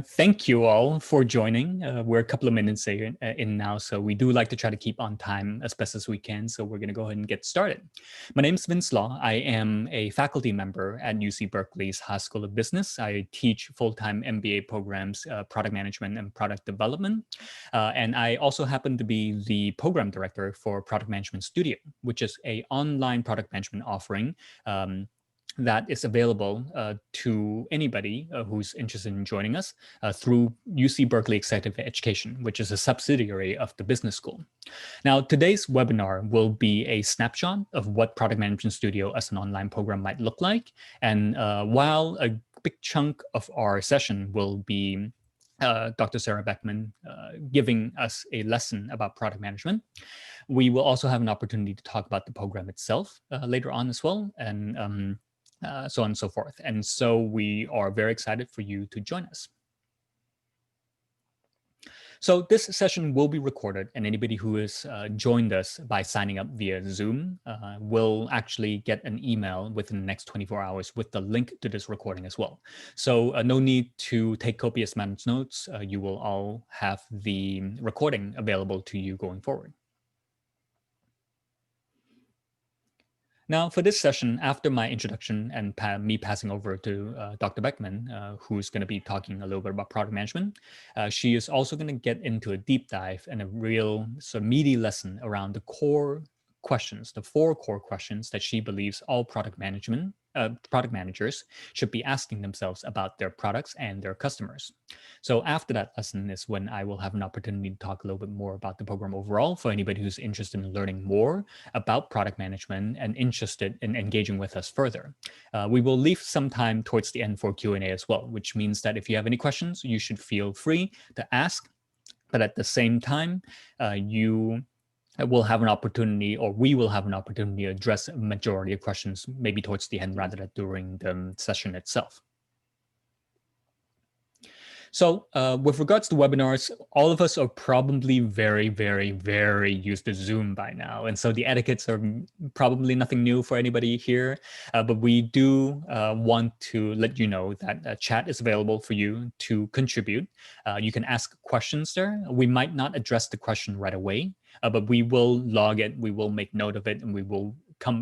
Thank you all for joining. We're a couple of minutes in now, so we do like to try to keep on time as best as we can. So we're going to go ahead and get started. My name is Vince Law. I am a faculty member at UC Berkeley's Haas School of Business. I teach full-time MBA programs, product management and product development. And I also happen to be the program director for Product Management Studio, which is an online product management offering that is available to anybody who's interested in joining us through UC Berkeley Executive Education, which is a subsidiary of the business school. Now, today's webinar will be a snapshot of what Product Management Studio as an online program might look like. And while a big chunk of our session will be Dr. Sara Beckman giving us a lesson about product management, we will also have an opportunity to talk about the program itself later on as well, and so on and so forth. And so we are very excited for you to join us. So this session will be recorded, and anybody who has joined us by signing up via Zoom will actually get an email within the next 24 hours with the link to this recording as well. So no need to take copious amounts of notes. You will all have the recording available to you going forward. Now, for this session, after my introduction and me passing over to Dr. Beckman, who's going to be talking a little bit about product management, she is also going to get into a deep dive and a real sort of meaty lesson around the core questions, the 4 core questions that she believes all product managers should be asking themselves about their products and their customers. So after that lesson is when I will have an opportunity to talk a little bit more about the program overall for anybody who's interested in learning more about product management and interested in engaging with us further. We will leave some time towards the end for Q&A as well, which means that if you have any questions, you should feel free to ask. But at the same time, you will have an opportunity, or we will have an opportunity to address a majority of questions maybe towards the end rather than during the session itself. So with regards to webinars, all of us are probably very, very, very used to Zoom by now. And so the etiquettes are probably nothing new for anybody here. But we do want to let you know that chat is available for you to contribute. You can ask questions there. We might not address the question right away, but we will log it. We will make note of it, and we will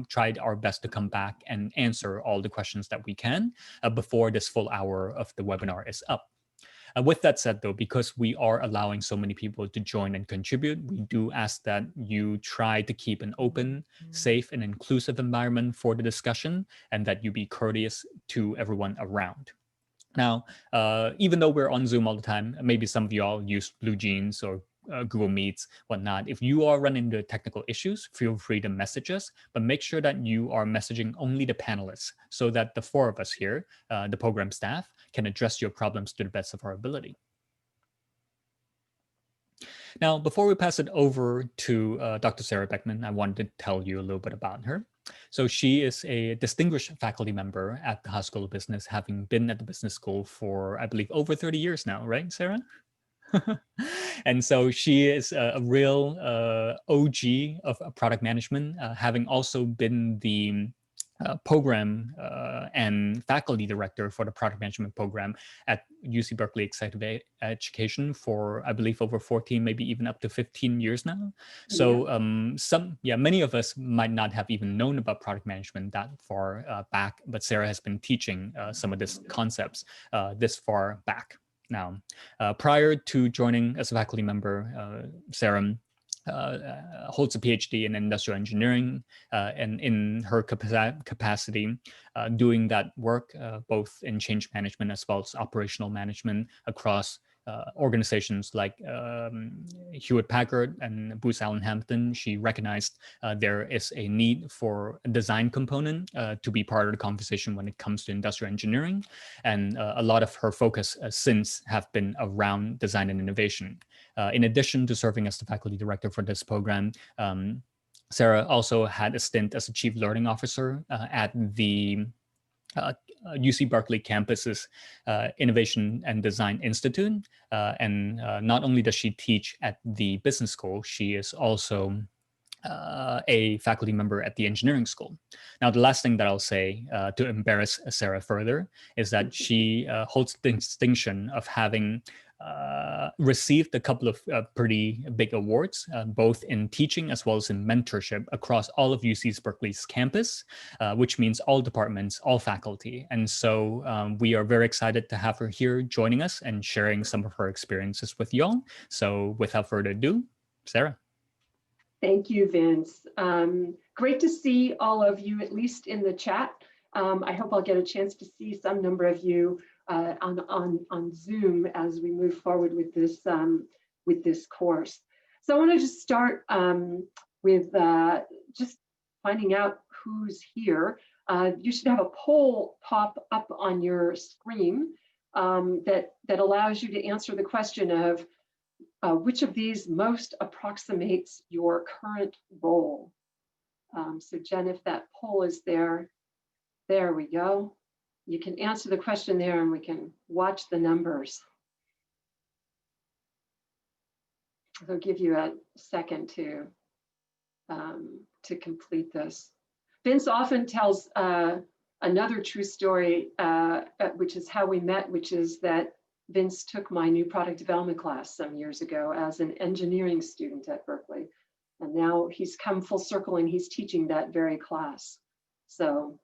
try our best to come back and answer all the questions that we can before this full hour of the webinar is up. With that said, though, because we are allowing so many people to join and contribute, we do ask that you try to keep an open, safe, and inclusive environment for the discussion, and that you be courteous to everyone around. Now, even though we're on Zoom all the time, maybe some of you all use Blue Jeans or Google Meets, whatnot. If you are running into technical issues, feel free to message us, but make sure that you are messaging only the panelists so that the 4 of us here, the program staff, can address your problems to the best of our ability. Now, before we pass it over to Dr. Sara Beckman, I wanted to tell you a little bit about her. So she is a distinguished faculty member at the Haas School of Business, having been at the business school for, I believe, over 30 years now, right, Sarah? And so she is a real OG of product management, having also been the program and faculty director for the product management program at UC Berkeley Executive Education for, I believe, over 14, maybe even up to 15 years now. So many of us might not have even known about product management that far back, but Sarah has been teaching some of these concepts this far back. Now, prior to joining as a faculty member, Sarah holds a PhD in industrial engineering, and in her capacity, doing that work both in change management as well as operational management across organizations like Hewlett-Packard and Booz Allen Hamilton. She recognized there is a need for a design component to be part of the conversation when it comes to industrial engineering. And a lot of her focus since have been around design and innovation. In addition to serving as the faculty director for this program, Sarah also had a stint as a chief learning officer at the UC Berkeley campus's Innovation and Design Institute. And not only does she teach at the business school, she is also a faculty member at the engineering school. Now, the last thing that I'll say to embarrass Sarah further is that she holds the distinction of having received a couple of pretty big awards, both in teaching as well as in mentorship across all of UC Berkeley's campus, which means all departments, all faculty. And so we are very excited to have her here joining us and sharing some of her experiences with y'all. So without further ado, Sarah. Thank you, Vince. Great to see all of you, at least in the chat. I hope I'll get a chance to see some number of you on Zoom as we move forward with this course. So I want to just start with just finding out who's here. You should have a poll pop up on your screen that allows you to answer the question of which of these most approximates your current role? So Jen, if that poll is there, there we go. You can answer the question there and we can watch the numbers. I'll give you a second to complete this. Vince often tells another true story, which is how we met, which is that Vince took my new product development class some years ago as an engineering student at Berkeley. And now he's come full circle and he's teaching that very class. So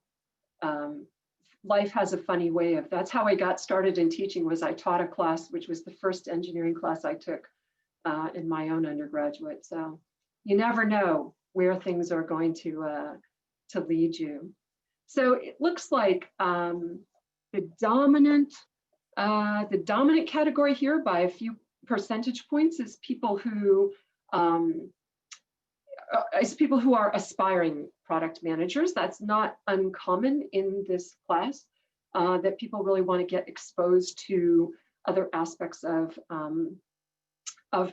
life has a funny way of, that's how I got started in teaching, was I taught a class, which was the first engineering class I took in my own undergraduate. So you never know where things are going to lead you. So it looks like the dominant category here by a few percentage points is people who are aspiring product managers. That's not uncommon in this class, that people really want to get exposed to other aspects of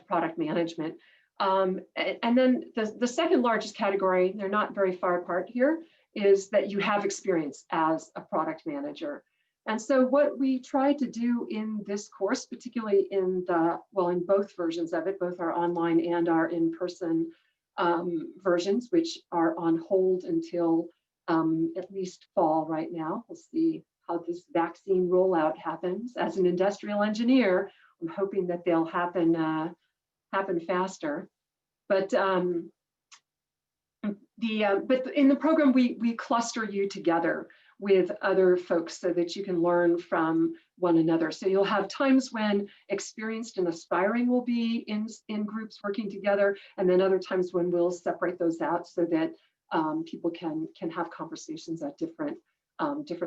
product management. And then the second largest category, they're not very far apart here, is that you have experience as a product manager. And so what we tried to do in this course, particularly in both versions of it, both our online and our in-person versions, which are on hold until at least fall right now. We'll see how this vaccine rollout happens. As an industrial engineer, I'm hoping that they'll happen faster. But in the program, we cluster you together with other folks so that you can learn from one another. So you'll have times when experienced and aspiring will be in groups working together, and then other times when we'll separate those out so that people can have conversations at different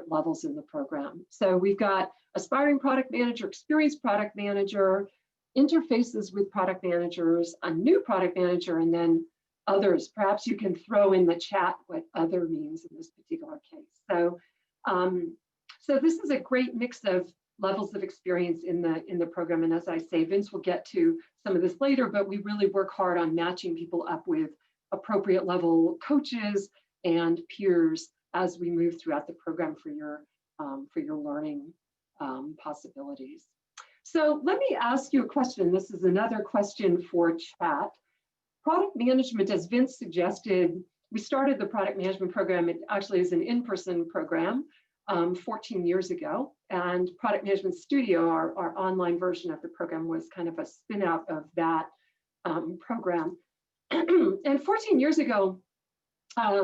levels in the program. So we've got aspiring product manager, experienced product manager, interfaces with product managers, a new product manager, and then others. Perhaps you can throw in the chat what other means in this particular case. So, so this is a great mix of levels of experience in the program. And as I say, Vince will get to some of this later, but we really work hard on matching people up with appropriate level coaches and peers as we move throughout the program for your learning possibilities. So let me ask you a question. This is another question for chat. Product management, as Vince suggested, we started the product management program. It actually is an in-person program 14 years ago. And Product Management Studio, our online version of the program, was kind of a spin out of that program. And 14 years ago,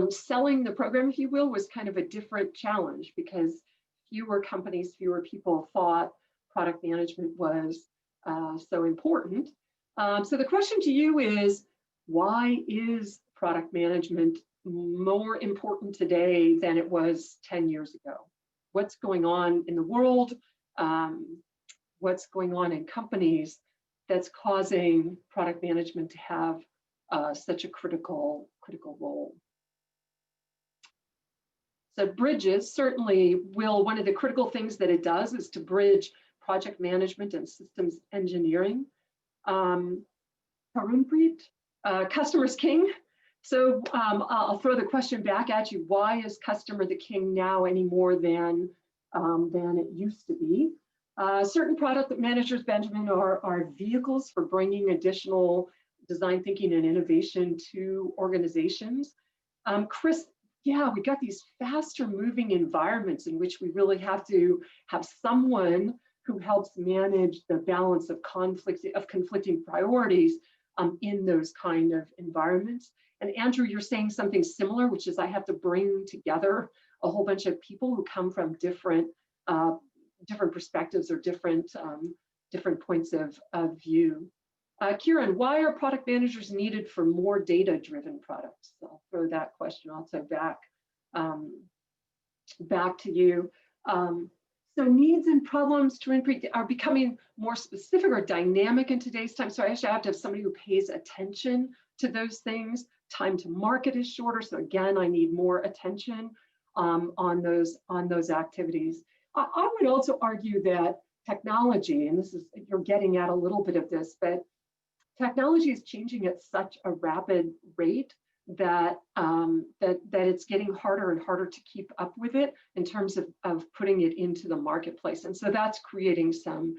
selling the program, if you will, was kind of a different challenge because fewer companies, fewer people thought product management was so important. So the question to you is, why is product management more important today than it was 10 years ago? What's going on in the world? What's going on in companies that's causing product management to have such a critical role? So bridges certainly will, one of the critical things that it does is to bridge project management and systems engineering. Harunpreet, customer's king. So I'll throw the question back at you. Why is customer the king now any more than it used to be? Certain product managers, Benjamin, are vehicles for bringing additional design thinking and innovation to organizations. Chris, yeah, we got these faster moving environments in which we really have to have someone who helps manage the balance of conflicting priorities in those kind of environments. And Andrew, you're saying something similar, which is I have to bring together a whole bunch of people who come from different perspectives or different points of view. Kieran, why are product managers needed for more data-driven products? So I'll throw that question also back to you. So needs and problems are becoming more specific or dynamic in today's time. So I actually have to have somebody who pays attention to those things. Time to market is shorter. So again, I need more attention on those activities. I would also argue that technology, and this is, you're getting at a little bit of this, but technology is changing at such a rapid rate that it's getting harder and harder to keep up with it in terms of putting it into the marketplace. And so that's creating some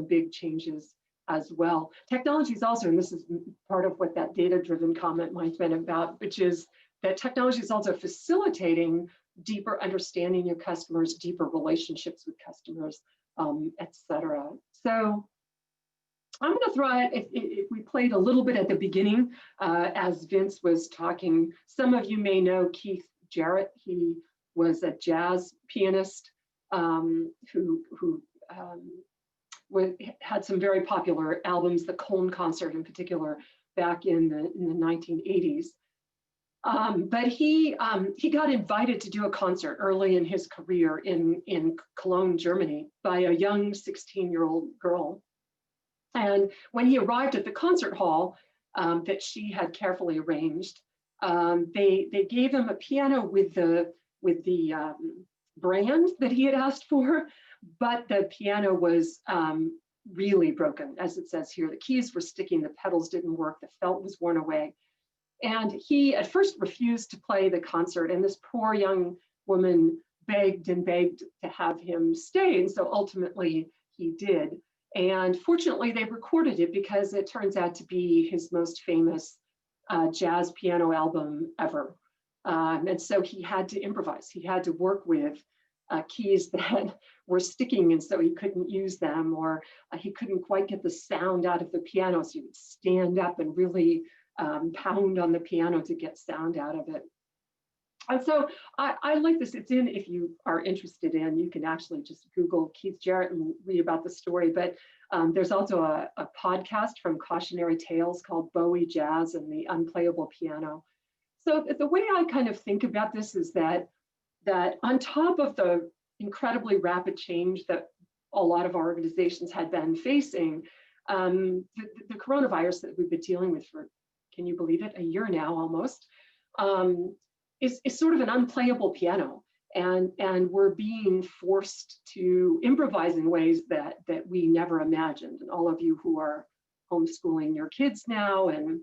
big changes as well. Technology is also, and this is part of what that data-driven comment might have been about, which is that technology is also facilitating deeper understanding of customers, deeper relationships with customers, et cetera. So I'm going to throw it, if we played a little bit at the beginning as Vince was talking. Some of you may know Keith Jarrett. He was a jazz pianist who had some very popular albums, the Cone Concert in particular, back in the 1980s. But he got invited to do a concert early in his career in Cologne, Germany, by a young 16-year-old girl. And when he arrived at the concert hall that she had carefully arranged, they gave him a piano with the brand that he had asked for, but the piano was really broken, as it says here. The keys were sticking, the pedals didn't work, the felt was worn away. And he at first refused to play the concert, and this poor young woman begged and begged to have him stay, and so ultimately he did. And fortunately, they recorded it because it turns out to be his most famous jazz piano album ever. And so he had to improvise. He had to work with keys that were sticking, and so he couldn't use them, or he couldn't quite get the sound out of the piano, so he would stand up and really pound on the piano to get sound out of it. And so I like this. It's in, if you are interested in, you can actually just Google Keith Jarrett and read about the story. But there's also a podcast from Cautionary Tales called Bowie Jazz and the Unplayable Piano. So the way I kind of think about this is that on top of the incredibly rapid change that a lot of our organizations had been facing, the coronavirus that we've been dealing with for, can you believe it, a year now almost, is sort of an unplayable piano. And we're being forced to improvise in ways that we never imagined. And all of you who are homeschooling your kids now and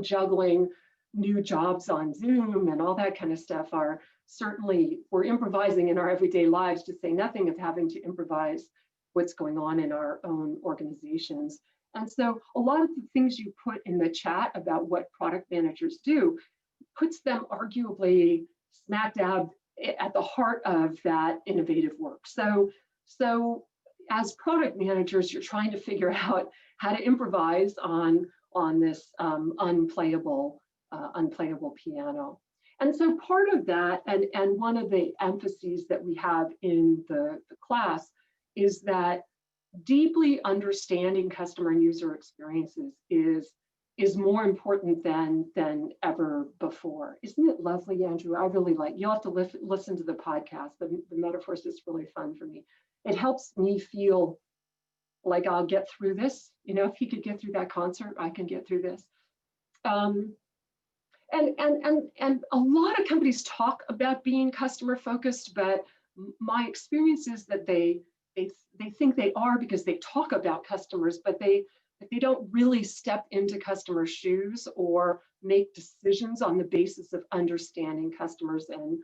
juggling new jobs on Zoom and all that kind of stuff are certainly, we're improvising in our everyday lives, to say nothing of having to improvise what's going on in our own organizations. And so a lot of the things you put in the chat about what product managers do puts them arguably smack dab at the heart of that innovative work. So as product managers, you're trying to figure out how to improvise on this unplayable piano. And so part of that, and one of the emphases that we have in the class, is that deeply understanding customer and user experiences is more important than ever before. Isn't it lovely, Andrew? I really like, you'll have to listen to the podcast. The metaphors is really fun for me. It helps me feel like I'll get through this. You know, if he could get through that concert, I can get through this. And a lot of companies talk about being customer focused, but my experience is that they think they are because they talk about customers, but they don't really step into customer shoes or make decisions on the basis of understanding customers and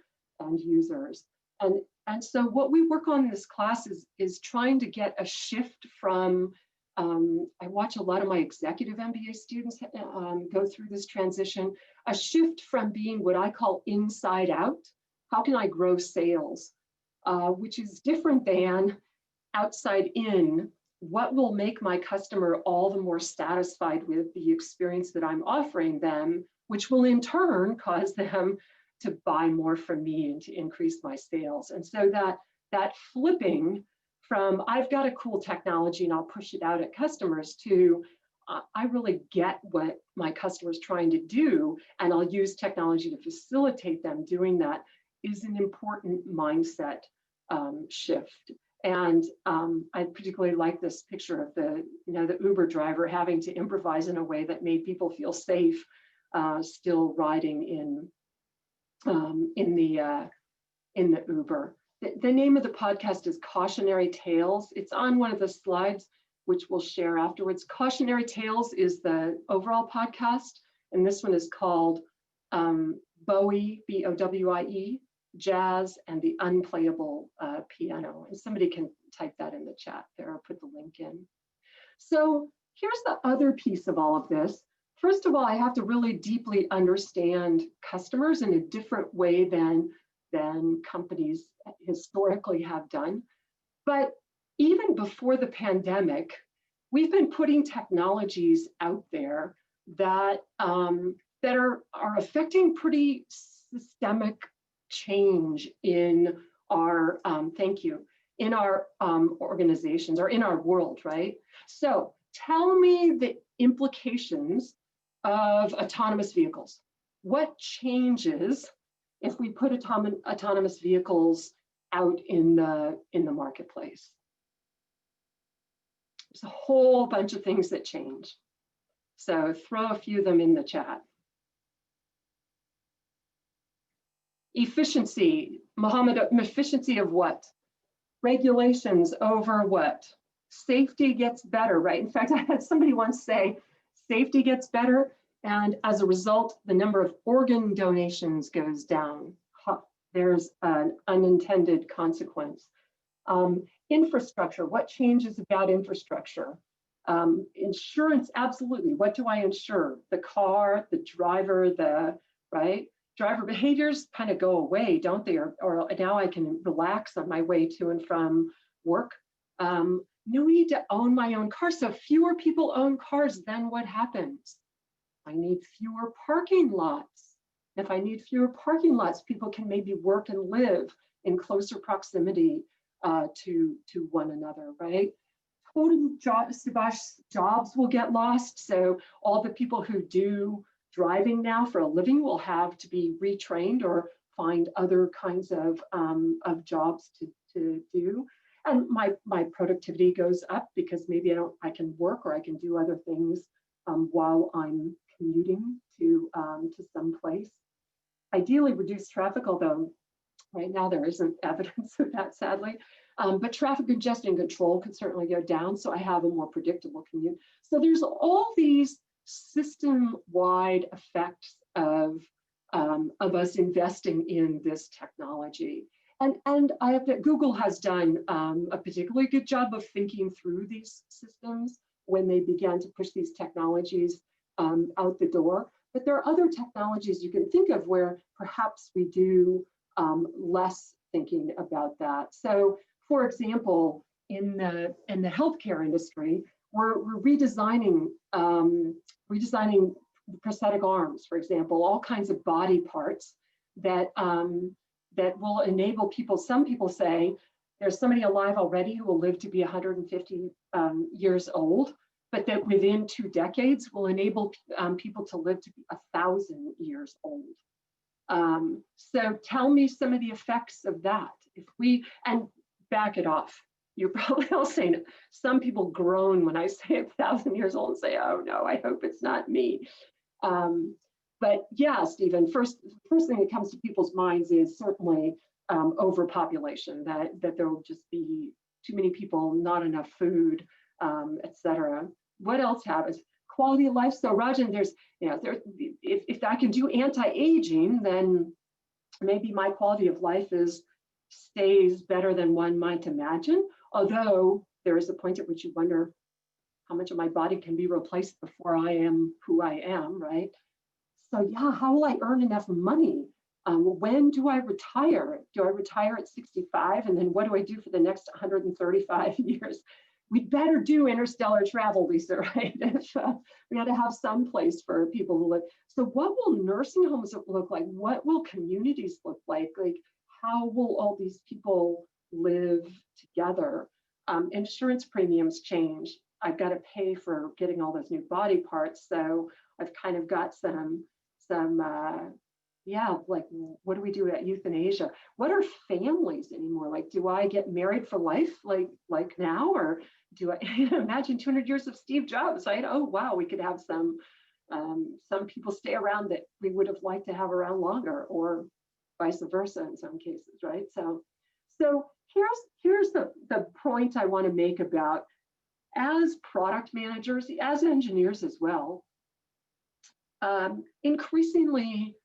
users. And so what we work on in this class is trying to get a shift from I watch a lot of my executive MBA students go through this transition, a shift from being what I call inside out. How can I grow sales? Which is different than outside in. What will make my customer all the more satisfied with the experience that I'm offering them, which will in turn cause them to buy more from me and to increase my sales. And so that flipping from I've got a cool technology and I'll push it out at customers to I really get what my customer's trying to do and I'll use technology to facilitate them doing that is an important mindset shift. And I particularly like this picture of the Uber driver having to improvise in a way that made people feel safe, still riding in the Uber. The name of the podcast is Cautionary Tales. It's on one of the slides, which we'll share afterwards. Cautionary Tales is the overall podcast, and this one is called Bowie, B-O-W-I-E, Jazz and the Unplayable Piano. And somebody can type that in the chat there or put the link in. So here's the other piece of all of this. First of all, I have to really deeply understand customers in a different way than companies historically have done. But even before the pandemic, we've been putting technologies out there that are affecting pretty systemic change in our in our organizations or in our world, right? So tell me the implications of autonomous vehicles. What changes if we put autonomous vehicles out in the marketplace? There's a whole bunch of things that change. So throw a few of them in the chat. Efficiency, Mohammed, efficiency of what? Regulations over what? Safety gets better, right? In fact, I had somebody once say, safety gets better, and as a result, the number of organ donations goes down. Huh, there's an unintended consequence. Infrastructure, what changes about infrastructure? Insurance, absolutely. What do I insure? The car, the driver, right? Driver behaviors kind of go away, don't they? Or now I can relax on my way to and from work. No need to own my own car. So fewer people own cars, then what happens? I need fewer parking lots. If I need fewer parking lots, people can maybe work and live in closer proximity to one another, right? Total jobs will get lost. So all the people who do driving now for a living will have to be retrained or find other kinds of jobs to do. And my productivity goes up because maybe I can work or I can do other things while I'm commuting to some place. Ideally reduce traffic, although right now there isn't evidence of that, sadly. But traffic congestion control could certainly go down, so I have a more predictable commute. So there's all these system-wide effects of us investing in this technology. And Google has done a particularly good job of thinking through these systems when they began to push these technologies out the door. But there are other technologies you can think of where perhaps we do less thinking about that. So, for example, in the healthcare industry, we're redesigning prosthetic arms, for example, all kinds of body parts that that will enable people. Some people say there's somebody alive already who will live to be 150 years old, but that within 2 decades will enable people to live to be 1,000 years old. So tell me some of the effects of that. And back it off. You're probably all saying it. Some people groan when I say 1,000 years old and say, oh no, I hope it's not me. But yeah, Stephen, first thing that comes to people's minds is certainly overpopulation, that there will just be too many people, not enough food, etc. What else happens? Quality of life. So Rajan, if I can do anti-aging, then maybe my quality of life stays better than one might imagine. Although there is a point at which you wonder, how much of my body can be replaced before I am who I am, right? So yeah, how will I earn enough money? When do I retire? Do I retire at 65? And then what do I do for the next 135 years? We'd better do interstellar travel, Lisa, right? If we had to have some place for people to live. So what will nursing homes look like? What will communities look like? Like, how will all these people live together? Insurance premiums change. I've got to pay for getting all those new body parts. So I've kind of got some yeah, like, what do we do at euthanasia? What are families anymore? Like, do I get married for life like now? Or do I imagine 200 years of Steve Jobs, right? Oh, wow, we could have some people stay around that we would have liked to have around longer, or vice versa in some cases, right? So here's the point I want to make about, as product managers, as engineers as well, increasingly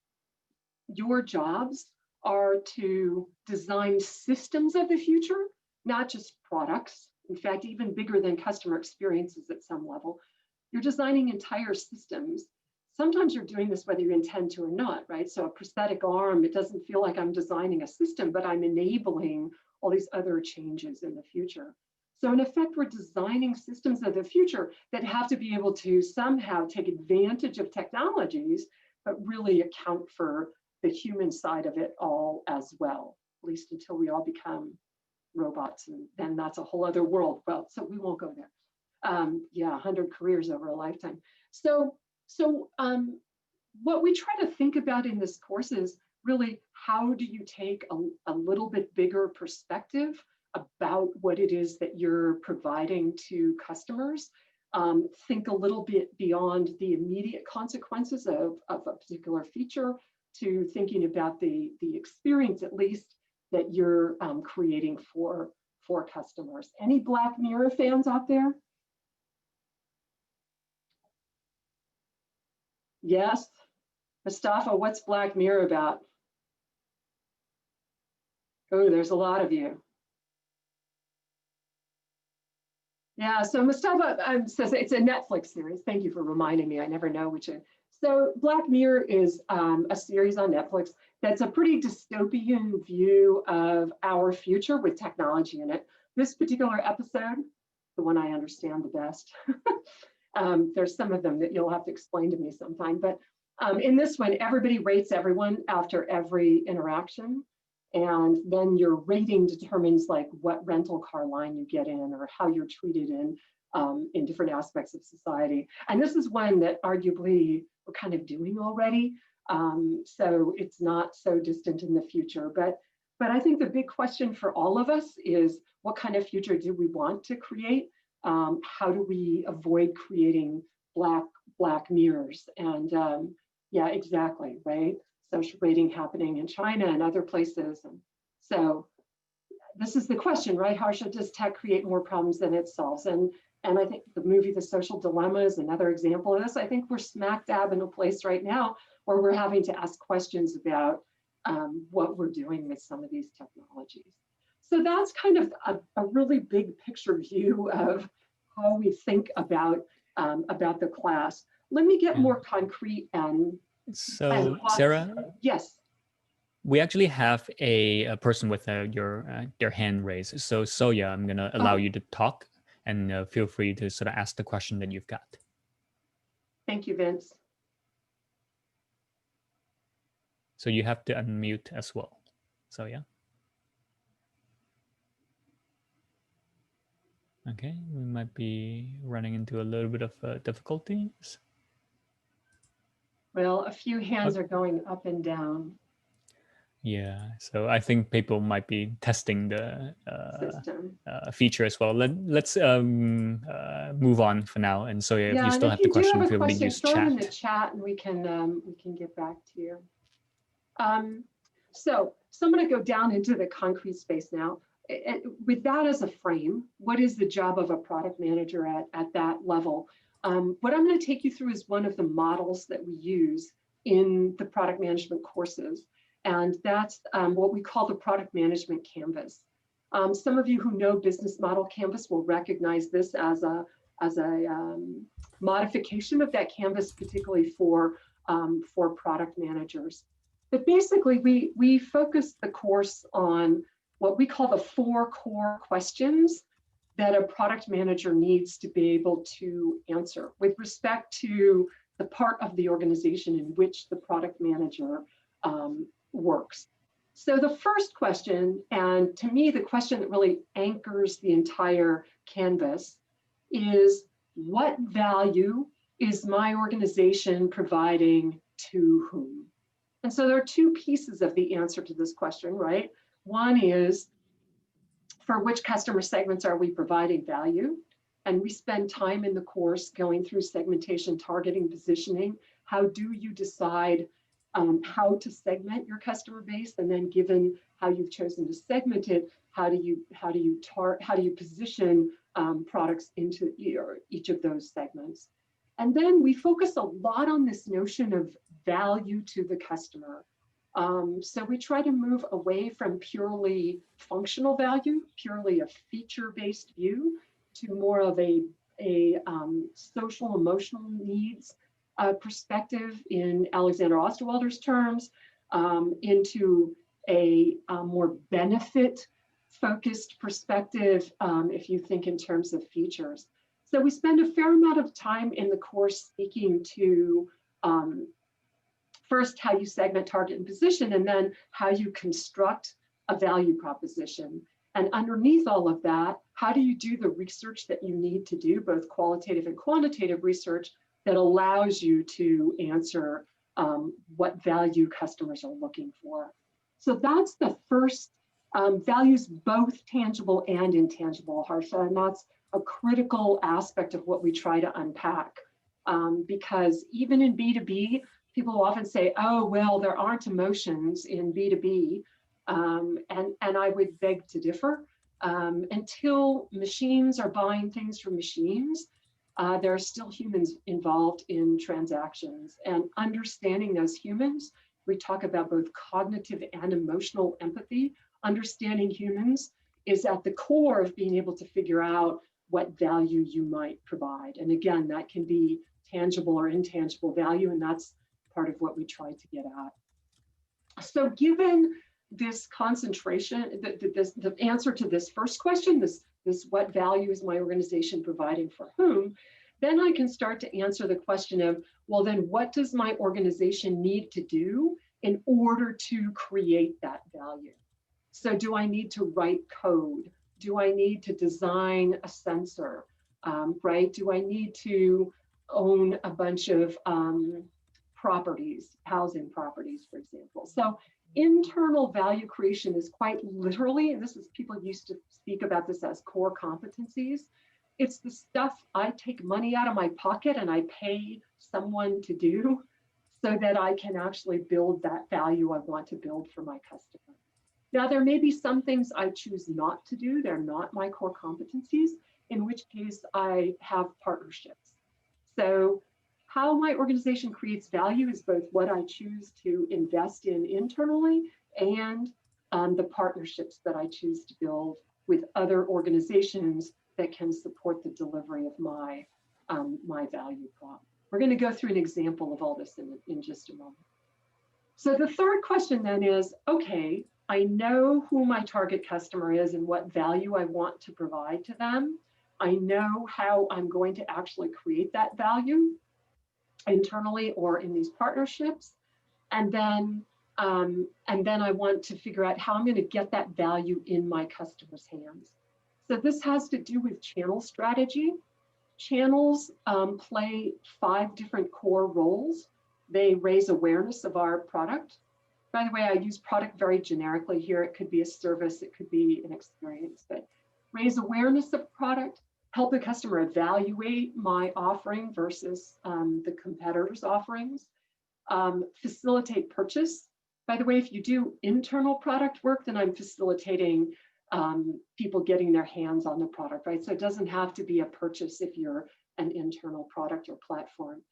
your jobs are to design systems of the future, not just products. In fact, even bigger than customer experiences at some level. You're designing entire systems. Sometimes you're doing this whether you intend to or not, right? So a prosthetic arm, it doesn't feel like I'm designing a system, but I'm enabling all these other changes in the future. So in effect, we're designing systems of the future that have to be able to somehow take advantage of technologies, but really account for the human side of it all as well, at least until we all become robots, and then that's a whole other world. Well, so we won't go there. Yeah, 100 careers over a lifetime. So what we try to think about in this course is really, how do you take a little bit bigger perspective about what it is that you're providing to customers? Think a little bit beyond the immediate consequences of a particular feature, to thinking about the experience, at least, that you're creating for customers. Any Black Mirror fans out there? Yes. Mustafa, what's Black Mirror about? Oh, there's a lot of you. Yeah, so Mustafa says it's a Netflix series. Thank you for reminding me. I never know which. So Black Mirror is a series on Netflix that's a pretty dystopian view of our future with technology in it. This particular episode, the one I understand the best, there's some of them that you'll have to explain to me sometime, but in this one, everybody rates everyone after every interaction. And then your rating determines like what rental car line you get in, or how you're treated in different aspects of society. And this is one that arguably we're kind of doing already. So it's not so distant in the future. But I think the big question for all of us is, what kind of future do we want to create? How do we avoid creating black mirrors? And yeah, exactly, right? Social rating happening in China and other places. And so this is the question, right, Harsha? Does tech create more problems than it solves? And I think the movie The Social Dilemma is another example of this. I think we're smack dab in a place right now where we're having to ask questions about what we're doing with some of these technologies. So that's kind of a really big picture view of how we think about the class. Let me get more concrete and so Sarah, yes, we actually have a person with their hand raised. So Soya, I'm gonna allow you to talk, and feel free to sort of ask the question that you've got. Thank you, Vince. So you have to unmute as well. So yeah. Okay, we might be running into a little bit of difficulties. Well, a few hands are going up and down. Yeah, so I think people might be testing the feature as well. Let's move on for now. And so if you still have the question, feel free to use throw chat. it in the chat, and we can get back to you. So I'm going to go down into the concrete space now. With that as a frame, what is the job of a product manager at that level? What I'm going to take you through is one of the models that we use in the product management courses. And that's what we call the product management canvas. Some of you who know business model canvas will recognize this as a modification of that canvas, particularly for product managers. But basically, we focused the course on what we call the 4 core questions that a product manager needs to be able to answer with respect to the part of the organization in which the product manager works. So the first question, and to me, the question that really anchors the entire canvas, is what value is my organization providing to whom? And so there are 2 pieces of the answer to this question, right? One is, for which customer segments are we providing value? And we spend time in the course going through segmentation, targeting, positioning. How do you decide how to segment your customer base? And then given how you've chosen to segment it, how do you position products into each of those segments? And then we focus a lot on this notion of value to the customer. So we try to move away from purely functional value, purely a feature-based view, to more of a social emotional needs perspective in Alexander Osterwalder's terms, into a more benefit-focused perspective, if you think in terms of features. So we spend a fair amount of time in the course speaking to first how you segment, target, and position, and then how you construct a value proposition. And underneath all of that, how do you do the research that you need to do, both qualitative and quantitative research, that allows you to answer what value customers are looking for. So that's the first, values both tangible and intangible, Harsha, and that's a critical aspect of what we try to unpack. Because even in B2B, people often say, oh, well, there aren't emotions in B2B. And I would beg to differ. Until machines are buying things from machines, there are still humans involved in transactions, and understanding those humans. We talk about both cognitive and emotional empathy. Understanding humans is at the core of being able to figure out what value you might provide. And again, that can be tangible or intangible value, and that's part of what we try to get at. So given this concentration, the answer to this first question, this what value is my organization providing for whom, then I can start to answer the question of, well, then what does my organization need to do in order to create that value? So do I need to write code? Do I need to design a sensor, right? Do I need to own a bunch of properties, housing properties, for example? So internal value creation is quite literally, and this is, people used to speak about this as core competencies. It's the stuff I take money out of my pocket and I pay someone to do so that I can actually build that value I want to build for my customer. Now, there may be some things I choose not to do. They're not my core competencies, in which case I have partnerships. So how my organization creates value is both what I choose to invest in internally and the partnerships that I choose to build with other organizations that can support the delivery of my value prop. We're going to go through an example of all this in just a moment. So the third question then is, okay, I know who my target customer is and what value I want to provide to them. I know how I'm going to actually create that value internally or in these partnerships. And then I want to figure out how I'm going to get that value in my customer's hands. So this has to do with channel strategy. Channels play 5 different core roles. They raise awareness of our product. By the way, I use product very generically here. It could be a service, it could be an experience, but raise awareness of product, help the customer evaluate my offering versus the competitor's offerings, facilitate purchase. By the way, if you do internal product work, then I'm facilitating people getting their hands on the product, right? So it doesn't have to be a purchase if you're an internal product or platform.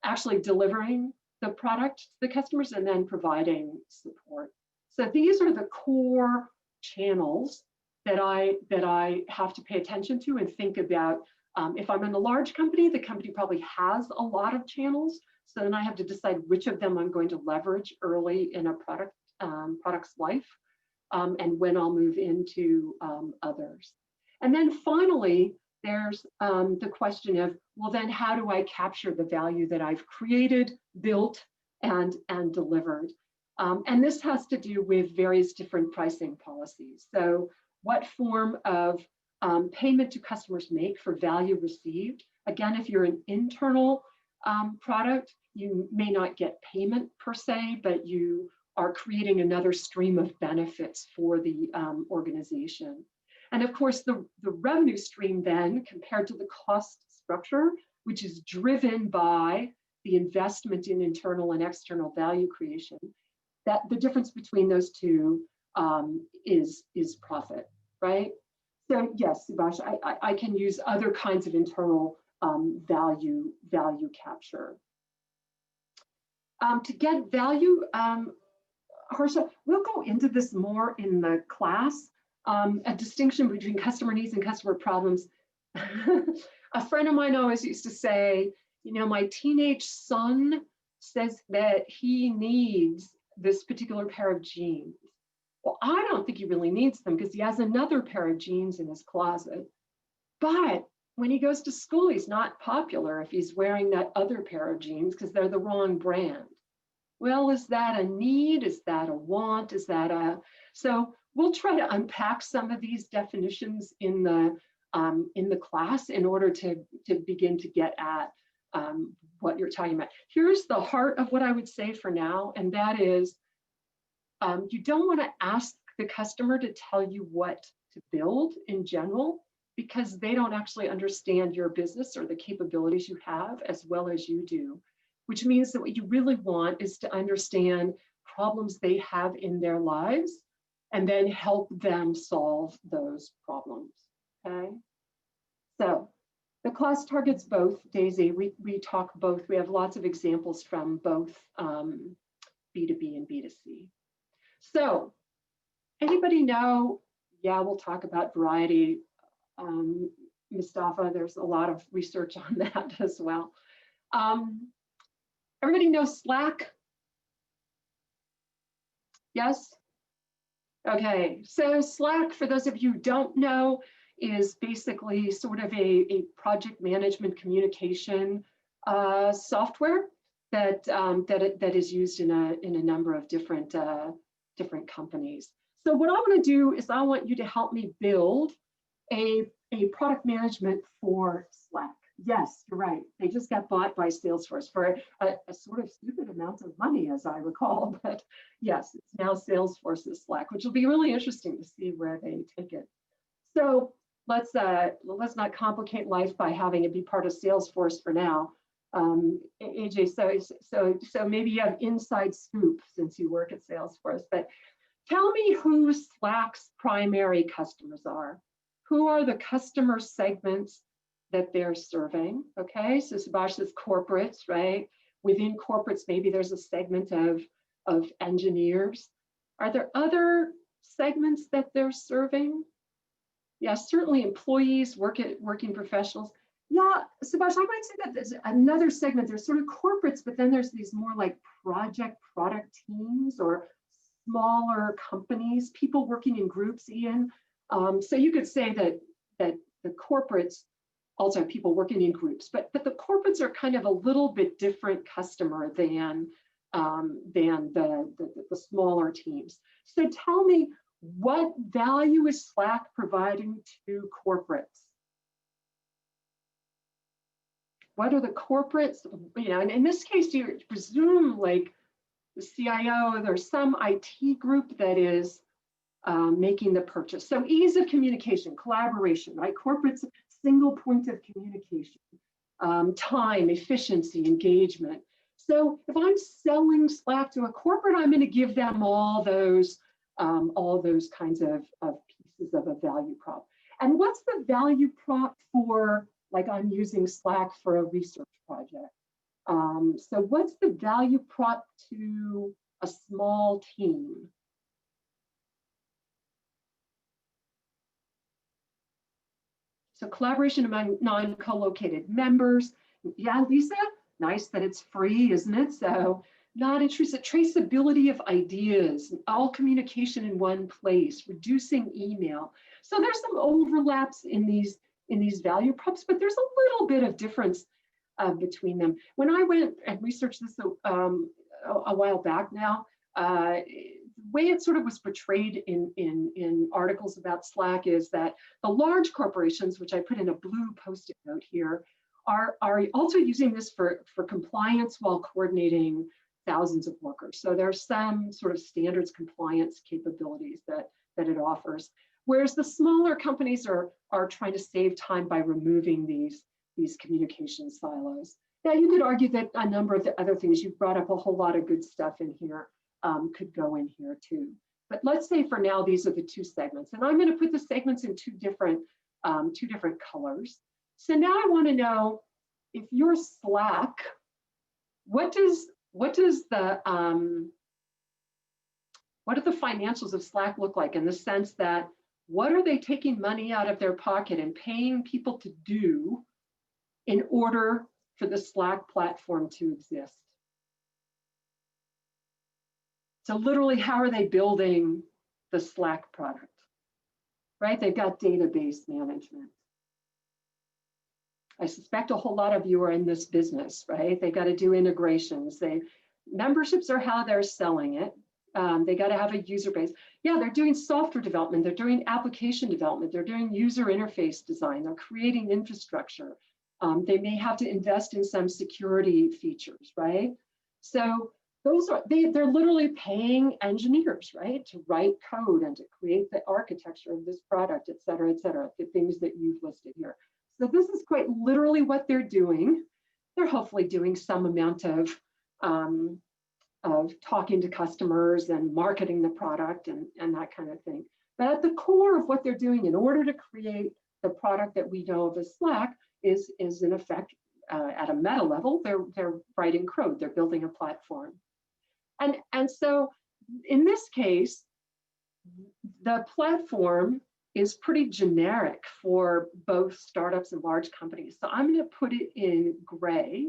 Actually delivering the product to the customers and then providing support. So these are the core channels that I have to pay attention to and think about If I'm in a large company, the company probably has a lot of channels. So then I have to decide which of them I'm going to leverage early in a product's life, and when I'll move into others. And then finally, there's the question of, well, then how do I capture the value that I've created, built, and delivered? And this has to do with various different pricing policies. So what form of payment do customers make for value received? Again, if you're an internal product, you may not get payment per se, but you are creating another stream of benefits for the organization. And of course, the revenue stream then, compared to the cost structure, which is driven by the investment in internal and external value creation, that the difference between those two is profit, right? So yes, Subhash, I can use other kinds of internal value capture. To get value, Harsha, we'll go into this more in the class, a distinction between customer needs and customer problems. A friend of mine always used to say, you know, my teenage son says that he needs this particular pair of jeans. Well, I don't think he really needs them because he has another pair of jeans in his closet. But when he goes to school, he's not popular if he's wearing that other pair of jeans because they're the wrong brand. Well, is that a need? Is that a want? Is that a... So we'll try to unpack some of these definitions in the class in order to begin to get at what you're talking about. Here's the heart of what I would say for now, and that is, you don't want to ask the customer to tell you what to build in general, because they don't actually understand your business or the capabilities you have as well as you do, which means that what you really want is to understand problems they have in their lives and then help them solve those problems, okay? So the class targets both, Daisy. We talk both. We have lots of examples from both B2B and B2C. So anybody know, yeah, we'll talk about variety. Mustafa, there's a lot of research on that as well. Everybody know Slack? Yes? Okay, so Slack, for those of you who don't know, is basically sort of a project management communication software that is used in a number of different companies. So what I want to do is I want you to help me build a product management for Slack. Yes, you're right. They just got bought by Salesforce for a sort of stupid amount of money, as I recall. But yes, it's now Salesforce's Slack, which will be really interesting to see where they take it. So let's not complicate life by having it be part of Salesforce for now. AJ, so maybe you have inside scoop since you work at Salesforce. But tell me who Slack's primary customers are. Who are the customer segments that they're serving? Okay, so Subhash says corporates, right? Within corporates, maybe there's a segment of engineers. Are there other segments that they're serving? Yeah, certainly employees, working professionals. Yeah, Subhash, I might say that there's another segment. There's sort of corporates, but then there's these more like product teams or smaller companies, people working in groups, Ian. So you could say that the corporates also have people working in groups, but the corporates are kind of a little bit different customer than the smaller teams. So tell me, what value is Slack providing to corporates? What are the corporates, you know, and in this case, you presume like the CIO, there's some IT group that is making the purchase. So ease of communication, collaboration, right? Corporate's single point of communication, time, efficiency, engagement. So if I'm selling Slack to a corporate, I'm going to give them all those kinds of pieces of a value prop. And what's the value prop for, like I'm using Slack for a research project? So what's the value prop to a small team? So collaboration among non-co-located members. Yeah, Lisa, nice that it's free, isn't it? So not intrusive traceability of ideas, all communication in one place, reducing email. So there's some overlaps in these value props, but there's a little bit of difference between them. When I went and researched this a while back now, the way it sort of was portrayed in articles about Slack is that the large corporations, which I put in a blue post-it note here, are also using this for compliance while coordinating thousands of workers. So there's some sort of standards compliance capabilities that it offers. Whereas the smaller companies are trying to save time by removing these communication silos. Now, you could argue that a number of the other things, you brought up a whole lot of good stuff in here, could go in here too. But let's say for now, these are the two segments. And I'm going to put the segments in two different colors. So now I want to know, if you're Slack, what do the financials of Slack look like, in the sense that what are they taking money out of their pocket and paying people to do in order for the Slack platform to exist? So literally, how are they building the Slack product, right? They've got database management. I suspect a whole lot of you are in this business, right? They got to do integrations. Memberships are how they're selling it. They got to have a user base. Yeah, they're doing software development. They're doing application development. They're doing user interface design. They're creating infrastructure. They may have to invest in some security features, right? So they're literally paying engineers, right, to write code and to create the architecture of this product, et cetera, the things that you've listed here. So this is quite literally what they're doing. They're hopefully doing some amount of talking to customers and marketing the product and that kind of thing. But at the core of what they're doing in order to create the product that we know of as Slack is in effect, at a meta level, they're writing code, they're building a platform. And so in this case, the platform is pretty generic for both startups and large companies. So I'm going to put it in gray.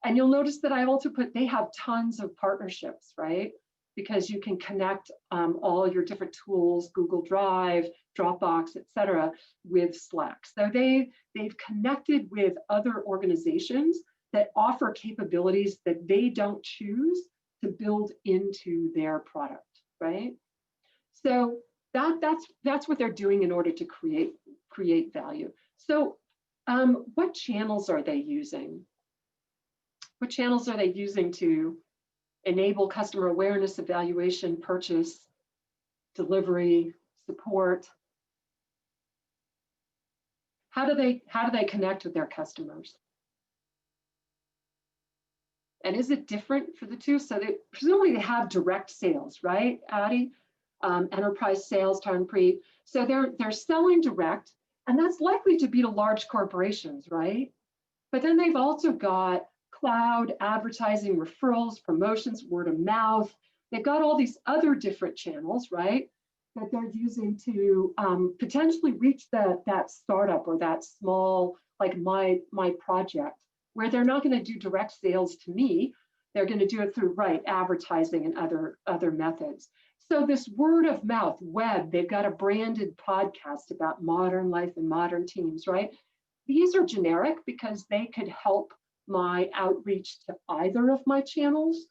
And you'll notice that I also put, they have tons of partnerships, right? Because you can connect all your different tools, Google Drive, Dropbox, et cetera, with Slack. So they've connected with other organizations that offer capabilities that they don't choose to build into their product, right? So that's what they're doing in order to create value. So what channels are they using? What channels are they using to enable customer awareness, evaluation, purchase, delivery, support? How do they connect with their customers? And is it different for the two? So presumably they have direct sales, right, Addie? Enterprise sales, Tarnpreet. So they're selling direct, and that's likely to be to large corporations, right? But then they've also got cloud, advertising, referrals, promotions, word of mouth. They've got all these other different channels, right, that they're using to potentially reach that startup or that small, like my project, where they're not going to do direct sales to me. They're going to do it through, right, advertising and other methods. So this word of mouth, web, they've got a branded podcast about modern life and modern teams, right? These are generic because they could help my outreach to either of my channels,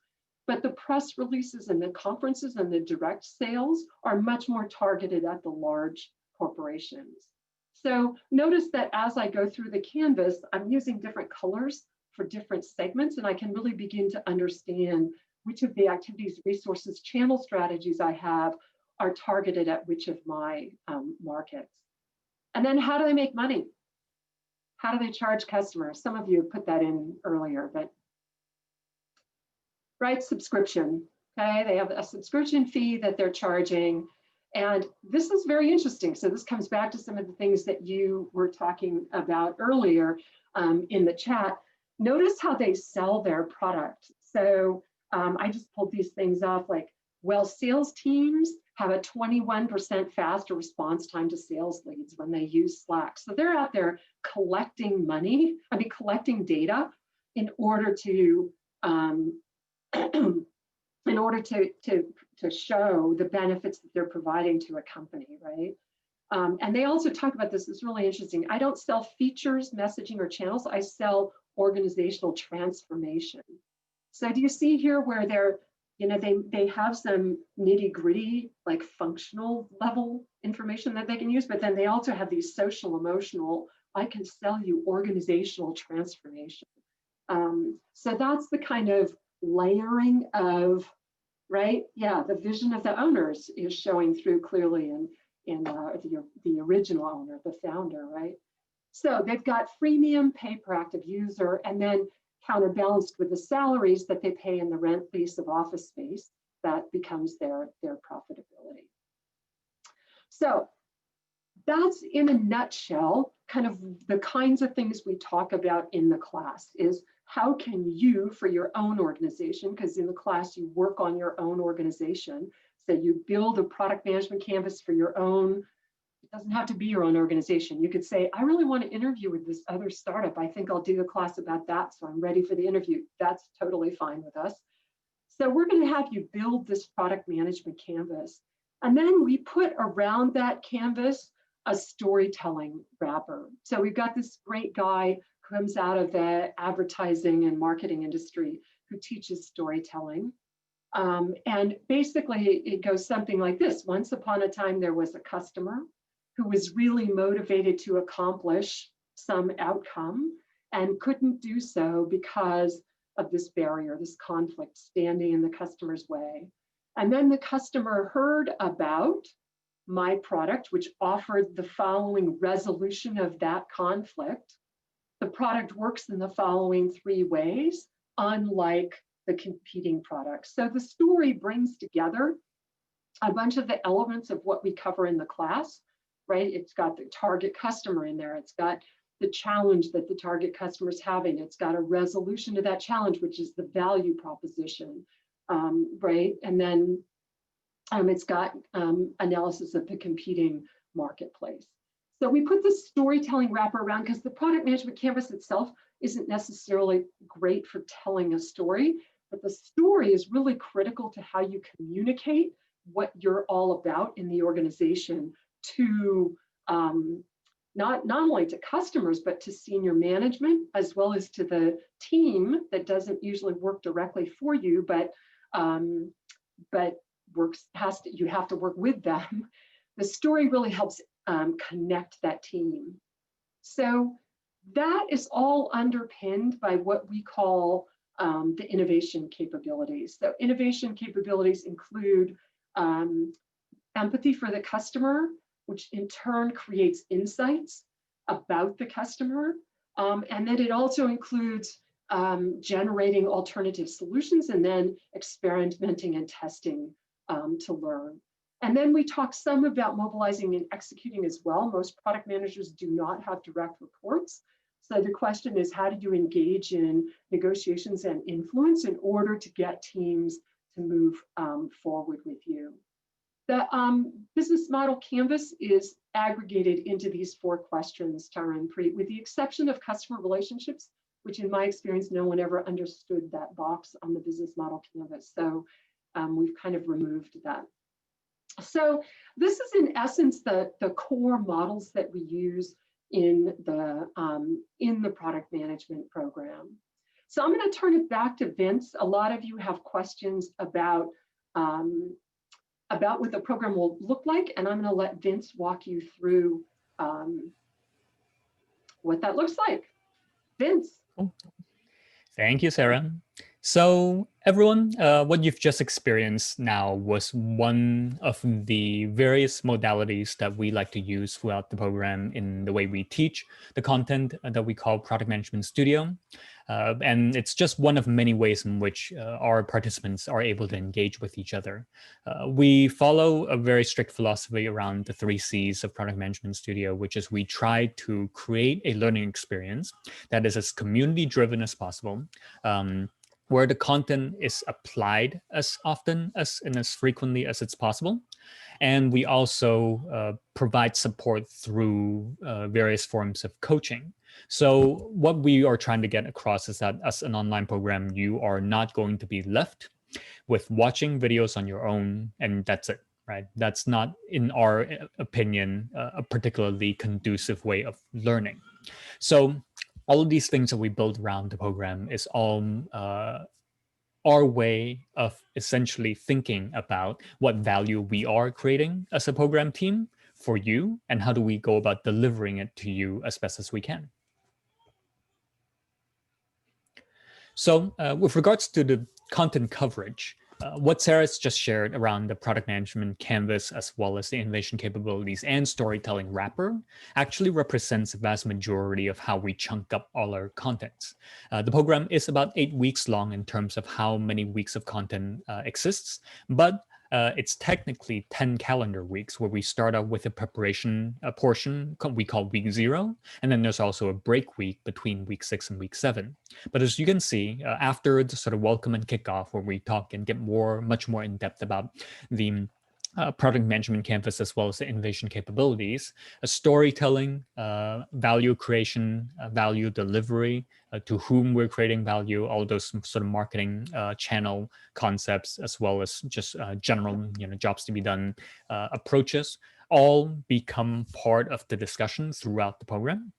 but the press releases and the conferences and the direct sales are much more targeted at the large corporations. So notice that as I go through the canvas, I'm using different colors for different segments, and I can really begin to understand which of the activities, resources, channel strategies I have are targeted at which of my markets. And then how do they make money? How do they charge customers? Some of you put that in earlier, but right, subscription, okay? They have a subscription fee that they're charging. And this is very interesting. So this comes back to some of the things that you were talking about earlier in the chat. Notice how they sell their product. So I just pulled these things off, like, well, sales teams have a 21% faster response time to sales leads when they use Slack. So they're out there collecting collecting data in order to in order to show the benefits that they're providing to a company, right? And they also talk about this, it's really interesting. I don't sell features, messaging, or channels. I sell organizational transformation. So do you see here where they're, they have some nitty gritty, like functional level information that they can use, but then they also have these social, emotional, I can sell you organizational transformation. So that's the kind of layering of, right? Yeah, the vision of the owners is showing through clearly in the original owner, the founder, right? So they've got freemium pay per active user, and then counterbalanced with the salaries that they pay in the rent lease of office space, that becomes their profitability. So that's in a nutshell, kind of the kinds of things we talk about in the class is how can you, for your own organization, because in the class you work on your own organization, so you build a product management canvas for your own. It doesn't have to be your own organization. You could say, I really want to interview with this other startup. I think I'll do a class about that, so I'm ready for the interview. That's totally fine with us. So we're going to have you build this product management canvas. And then we put around that canvas a storytelling wrapper. So we've got this great guy who comes out of the advertising and marketing industry who teaches storytelling. And basically it goes something like this. Once upon a time, there was a customer who was really motivated to accomplish some outcome and couldn't do so because of this barrier, this conflict standing in the customer's way. And then the customer heard about my product, which offered the following resolution of that conflict. The product works in the following 3 ways, unlike the competing products. So the story brings together a bunch of the elements of what we cover in the class, right? It's got the target customer in there. It's got the challenge that the target customer is having. It's got a resolution to that challenge, which is the value proposition, right? And then it's got analysis of the competing marketplace. So we put the storytelling wrapper around because the product management canvas itself isn't necessarily great for telling a story, but the story is really critical to how you communicate what you're all about in the organization to not only to customers, but to senior management, as well as to the team that doesn't usually work directly for you, but you have to work with them. The story really helps connect that team. So that is all underpinned by what we call the innovation capabilities. So innovation capabilities include empathy for the customer, which in turn creates insights about the customer. And then it also includes generating alternative solutions and then experimenting and testing to learn. And then we talk some about mobilizing and executing as well. Most product managers do not have direct reports. So the question is, how do you engage in negotiations and influence in order to get teams to move forward with you? The business model canvas is aggregated into these 4 questions, Tara and Preet, with the exception of customer relationships, which in my experience, no one ever understood that box on the business model canvas. So we've kind of removed that. So this is in essence the core models that we use in the product management program. So I'm going to turn it back to Vince. A lot of you have questions about what the program will look like, and I'm going to let Vince walk you through what that looks like. Vince. Cool. Thank you, Sarah. So everyone, what you've just experienced now was one of the various modalities that we like to use throughout the program in the way we teach the content that we call Product Management Studio. And it's just one of many ways in which our participants are able to engage with each other. We follow a very strict philosophy around the 3 C's of Product Management Studio, which is we try to create a learning experience that is as community-driven as possible, where the content is applied as often as and as frequently as it's possible, And we also provide support through various forms of coaching. So what we are trying to get across is that as an online program, you are not going to be left with watching videos on your own, and that's it, right? That's not, in our opinion, a particularly conducive way of learning. So all of these things that we build around the program is all our way of essentially thinking about what value we are creating as a program team for you, and how do we go about delivering it to you as best as we can. So with regards to the content coverage, what Sarah's just shared around the product management canvas, as well as the innovation capabilities and storytelling wrapper, actually represents the vast majority of how we chunk up all our contents. The program is about 8 weeks long in terms of how many weeks of content exists, but it's technically 10 calendar weeks, where we start out with a preparation portion we call week 0, and then there's also a break week between week 6 and week 7. But as you can see, after the sort of welcome and kickoff, where we talk and get much more in depth about the product management canvas, as well as the innovation capabilities, storytelling, value creation, value delivery, to whom we're creating value, all those sort of marketing channel concepts, as well as just general, jobs to be done approaches, all become part of the discussion throughout the program,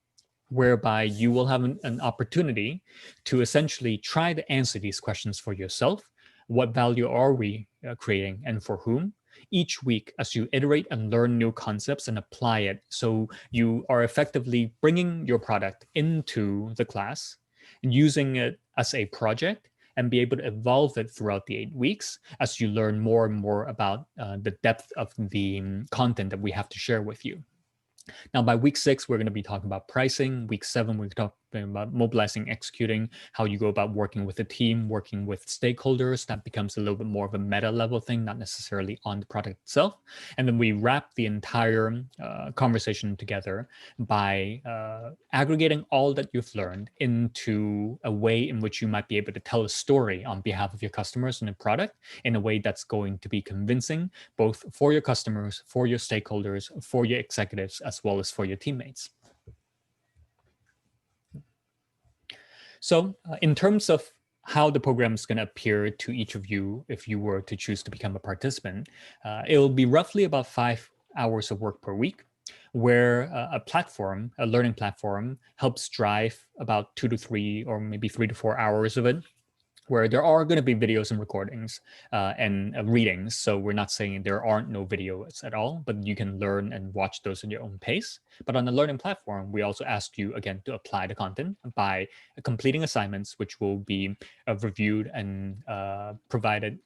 whereby you will have an opportunity to essentially try to answer these questions for yourself. What value are we creating, and for whom? Each week, as you iterate and learn new concepts and apply it, so you are effectively bringing your product into the class and using it as a project, and be able to evolve it throughout the 8 weeks as you learn more and more about the depth of the content that we have to share with you. Now, by week 6, we're going to be talking about pricing. Week 7, we're talking about mobilizing, executing, how you go about working with a team, working with stakeholders. That becomes a little bit more of a meta level thing, not necessarily on the product itself. And then we wrap the entire conversation together by aggregating all that you've learned into a way in which you might be able to tell a story on behalf of your customers and the product in a way that's going to be convincing, both for your customers, for your stakeholders, for your executives, as well as for your teammates. So in terms of how the program is going to appear to each of you, if you were to choose to become a participant, it will be roughly about 5 hours of work per week, where a learning platform, helps drive about 2 to 3, or maybe 3 to 4 hours of it, where there are going to be videos and recordings and readings. So we're not saying there aren't no videos at all, but you can learn and watch those at your own pace. But on the learning platform, we also ask you, again, to apply the content by completing assignments, which will be reviewed and provided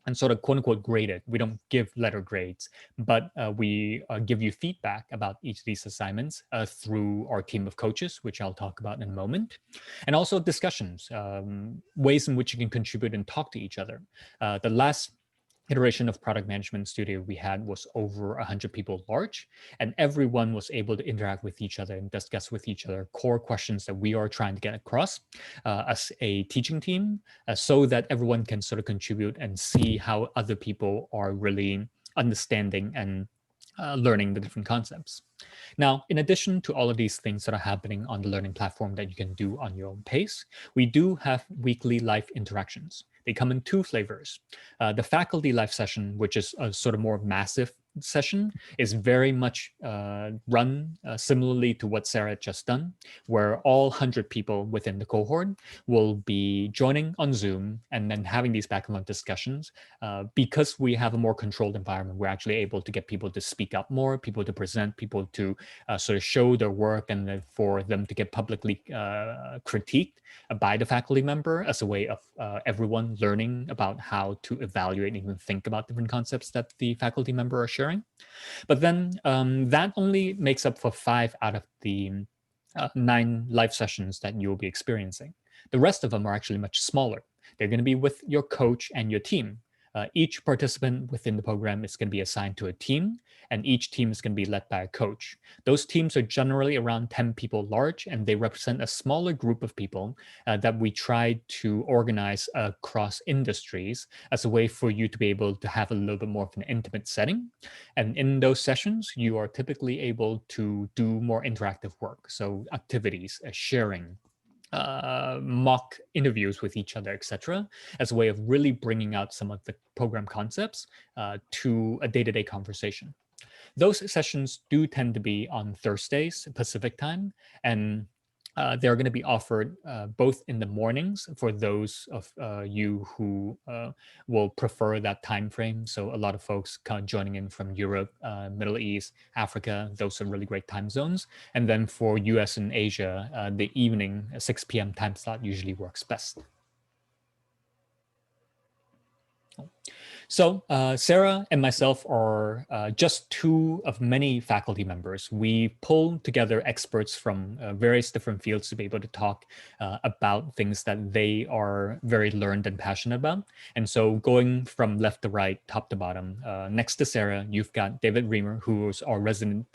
and sort of quote unquote graded. We don't give letter grades, but we give you feedback about each of these assignments through our team of coaches, which I'll talk about in a moment. And also discussions, ways in which you can contribute and talk to each other. The last iteration of Product Management Studio we had was over 100 people large, and everyone was able to interact with each other and discuss with each other core questions that we are trying to get across as a teaching team, so that everyone can sort of contribute and see how other people are really understanding and learning the different concepts. Now, in addition to all of these things that are happening on the learning platform that you can do on your own pace, we do have weekly live interactions. They come in 2 flavors. The faculty live session, which is a sort of more massive session, is very much run similarly to what Sarah had just done, where all 100 people within the cohort will be joining on Zoom and then having these back-and-forth discussions. Because we have a more controlled environment, we're actually able to get people to speak up more, people to present, people to sort of show their work, and then for them to get publicly critiqued by the faculty member, as a way of everyone learning about how to evaluate and even think about different concepts that the faculty member are sharing. But then that only makes up for 5 out of the 9 live sessions that you'll be experiencing. The rest of them are actually much smaller. They're going to be with your coach and your team. Each participant within the program is going to be assigned to a team, and each team is going to be led by a coach. Those teams are generally around 10 people large, and they represent a smaller group of people that we try to organize across industries as a way for you to be able to have a little bit more of an intimate setting. And in those sessions, you are typically able to do more interactive work. So activities, sharing, mock interviews with each other, etc., as a way of really bringing out some of the program concepts to a day-to-day conversation. Those sessions do tend to be on Thursdays Pacific time, and they're going to be offered both in the mornings for those of you who will prefer that time frame. So a lot of folks kind of joining in from Europe, Middle East, Africa, those are really great time zones. And then for US and Asia, the evening 6 p.m. time slot usually works best. So Sara and myself are just two of many faculty members. We pull together experts from various different fields to be able to talk about things that they are very learned and passionate about. And so going from left to right, top to bottom, next to Sara, you've got David Reamer, who's our resident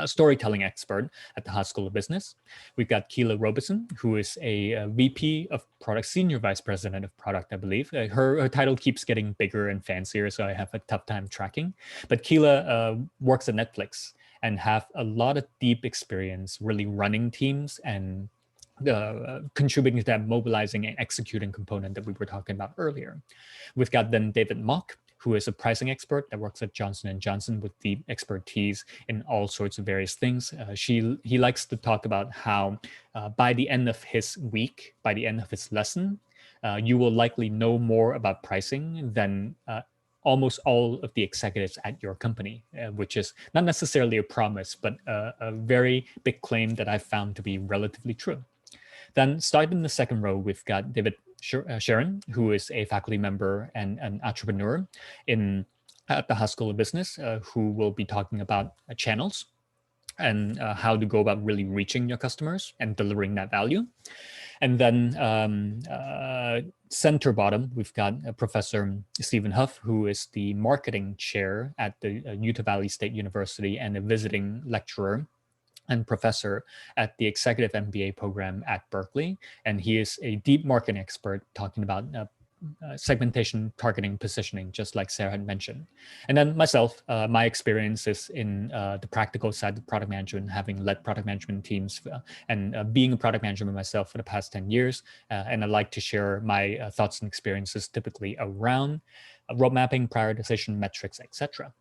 storytelling expert at the Haas School of Business. We've got Keela Robeson, who is a VP of Product, Senior Vice President of Product, I believe. Her title keeps getting bigger and fancier, so I have a tough time tracking. But Keela works at Netflix and have a lot of deep experience really running teams and contributing to that mobilizing and executing component that we were talking about earlier. We've got then David Mock, who is a pricing expert that works at Johnson & Johnson with deep expertise in all sorts of various things. He likes to talk about how by the end of his week, by the end of his lesson, you will likely know more about pricing than almost all of the executives at your company, which is not necessarily a promise, but a very big claim that I've found to be relatively true. Then starting in the second row, we've got David Sharon, who is a faculty member and an entrepreneur at the Haas School of Business, who will be talking about channels and how to go about really reaching your customers and delivering that value. And then center bottom, we've got Professor Stephen Huff, who is the marketing chair at the Utah Valley State University and a visiting lecturer and professor at the Executive MBA program at Berkeley. And he is a deep marketing expert talking about segmentation, targeting, positioning, just like Sara had mentioned. And then myself, my experience is in the practical side of product management, having led product management teams and being a product manager myself for the past 10 years. And I like to share my thoughts and experiences typically around road mapping, prioritization, metrics, etc.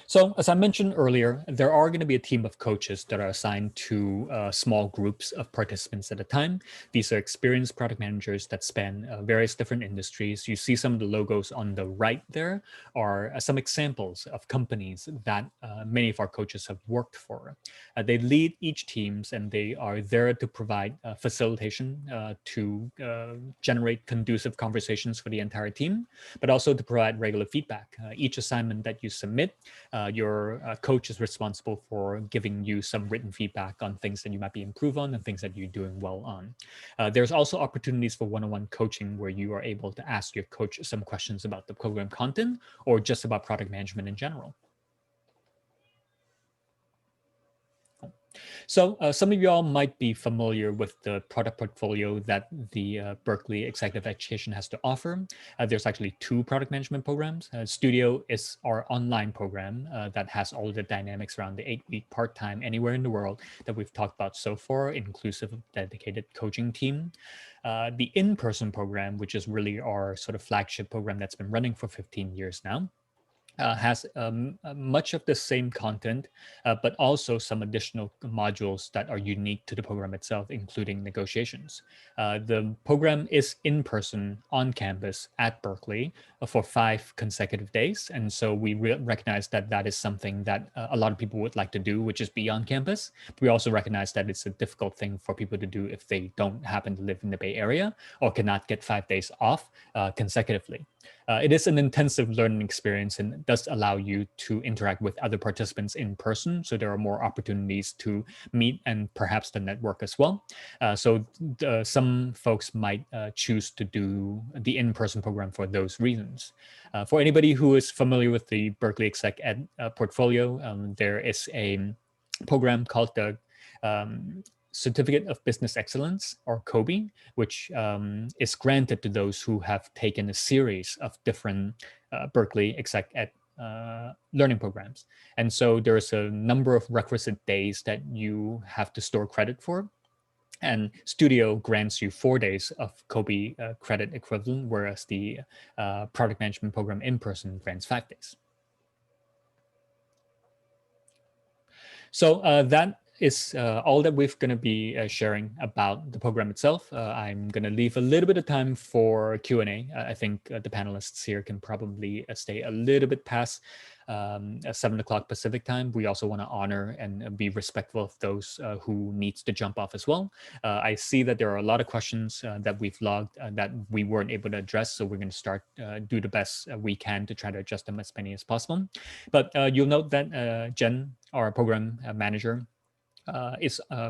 So as I mentioned earlier, there are going to be a team of coaches that are assigned to small groups of participants at a time. These are experienced product managers that span various different industries. You see some of the logos on the right there are some examples of companies that many of our coaches have worked for. They lead each teams and they are there to provide facilitation to generate conducive conversations for the entire team, but also to provide regular feedback. Each assignment that you submit, your coach is responsible for giving you some written feedback on things that you might be improved on and things that you're doing well on. There's also opportunities for one-on-one coaching where you are able to ask your coach some questions about the program content or just about product management in general. So some of y'all might be familiar with the product portfolio that the Berkeley Executive Education has to offer. There's actually two product management programs. Studio is our online program that has all the dynamics around the 8-week part-time anywhere in the world that we've talked about so far, inclusive of dedicated coaching team. The in-person program, which is really our sort of flagship program that's been running for 15 years now, has much of the same content, but also some additional modules that are unique to the program itself, including negotiations. The program is in person on campus at Berkeley for 5 consecutive days. And so we recognize that that is something that a lot of people would like to do, which is be on campus. We also recognize that it's a difficult thing for people to do if they don't happen to live in the Bay Area or cannot get 5 days off consecutively. It is an intensive learning experience and it does allow you to interact with other participants in person. So there are more opportunities to meet and perhaps the network as well. Some folks might choose to do the in-person program for those reasons. For anybody who is familiar with the Berkeley Exec Ed portfolio, there is a program called the Certificate of Business Excellence, or COBE, which is granted to those who have taken a series of different Berkeley Exec Ed learning programs. And so there's a number of requisite days that you have to store credit for. And Studio grants you 4 days of COBE credit equivalent, whereas the product management program in person grants 5 days. So that is all that we're going to be sharing about the program itself. I'm going to leave a little bit of time for Q&A. I think the panelists here can probably stay a little bit past 7 o'clock Pacific time. We also want to honor and be respectful of those who needs to jump off as well. I see that there are a lot of questions that we've logged that we weren't able to address. So we're going to start do the best we can to try to adjust them as many as possible. But you'll note that Jen, our program manager,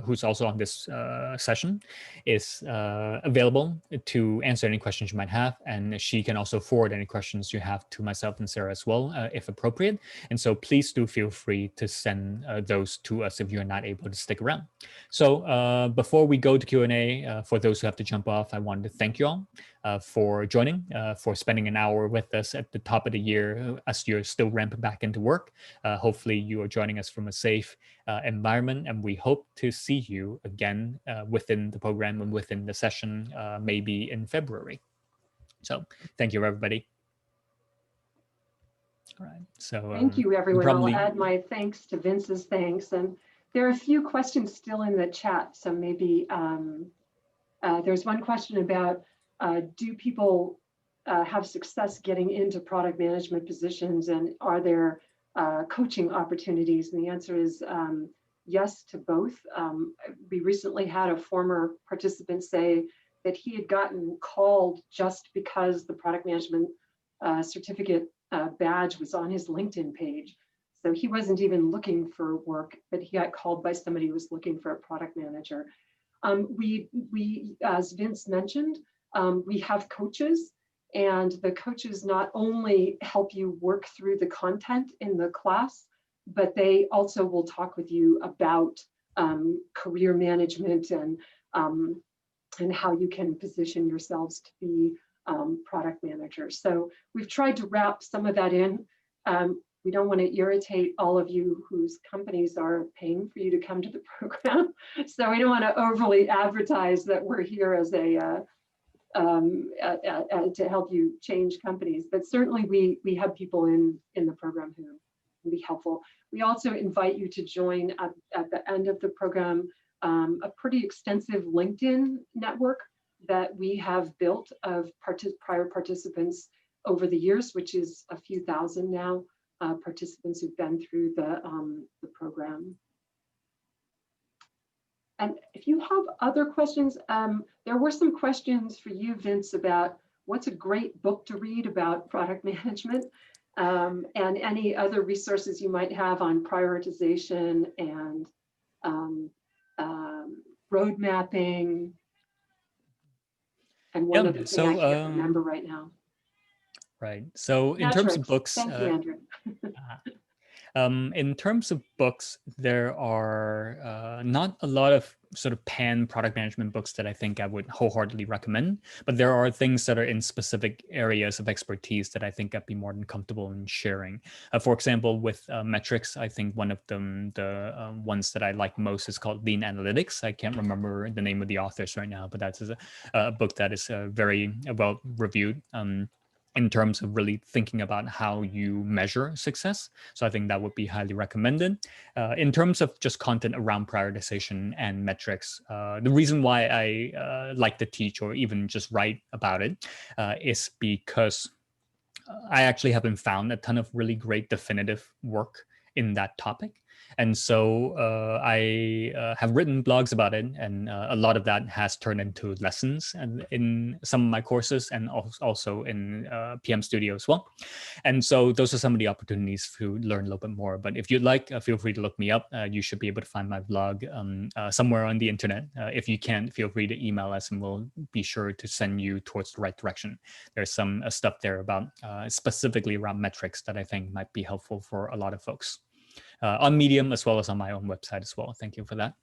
who's also on this session, is available to answer any questions you might have, and she can also forward any questions you have to myself and Sarah as well, if appropriate. And so please do feel free to send those to us if you're not able to stick around. So before we go to Q&A, for those who have to jump off, I wanted to thank you all for joining, for spending an hour with us at the top of the year as you're still ramping back into work. Hopefully you are joining us from a safe environment, and we hope to see you again within the program and within the session, maybe in February. So thank you, everybody. All right. So thank you, everyone. I'll add my thanks to Vince's thanks. And there are a few questions still in the chat. So maybe there's one question about, do people have success getting into product management positions, and are there coaching opportunities? And the answer is yes to both. We recently had a former participant say that he had gotten called just because the product management certificate badge was on his LinkedIn page. So he wasn't even looking for work, but he got called by somebody who was looking for a product manager. We as Vince mentioned, we have coaches, and the coaches not only help you work through the content in the class, but they also will talk with you about career management and how you can position yourselves to be product managers. So we've tried to wrap some of that in. We don't want to irritate all of you whose companies are paying for you to come to the program. So we don't want to overly advertise that we're here as a to help you change companies, but certainly we have people in the program who can be helpful. We also invite you to join at the end of the program a pretty extensive LinkedIn network that we have built of prior participants over the years, which is a few thousand now, participants who've been through the program. And if you have other questions, there were some questions for you, Vince, about what's a great book to read about product management, and any other resources you might have on prioritization and road mapping. And one other thing I can't remember right now. Right. So in terms of books, thank you, Andrew. In terms of books, there are not a lot of sort of pan product management books that I think I would wholeheartedly recommend, but there are things that are in specific areas of expertise that I think I'd be more than comfortable in sharing. For example, with metrics, I think one of them, the ones that I like most is called Lean Analytics. I can't remember the name of the authors right now, but that's a book that is very well reviewed. In terms of really thinking about how you measure success. So I think that would be highly recommended. In terms of just content around prioritization and metrics, the reason why I like to teach or even just write about it is because I actually haven't found a ton of really great definitive work in that topic. And so I have written blogs about it, and a lot of that has turned into lessons and in some of my courses, and also in PM Studio as well. And so those are some of the opportunities to learn a little bit more. But if you'd like, feel free to look me up. You should be able to find my blog somewhere on the internet. If you can't, feel free to email us and we'll be sure to send you towards the right direction. There's some stuff there about specifically around metrics that I think might be helpful for a lot of folks on Medium as well as on my own website as well. Thank you for that.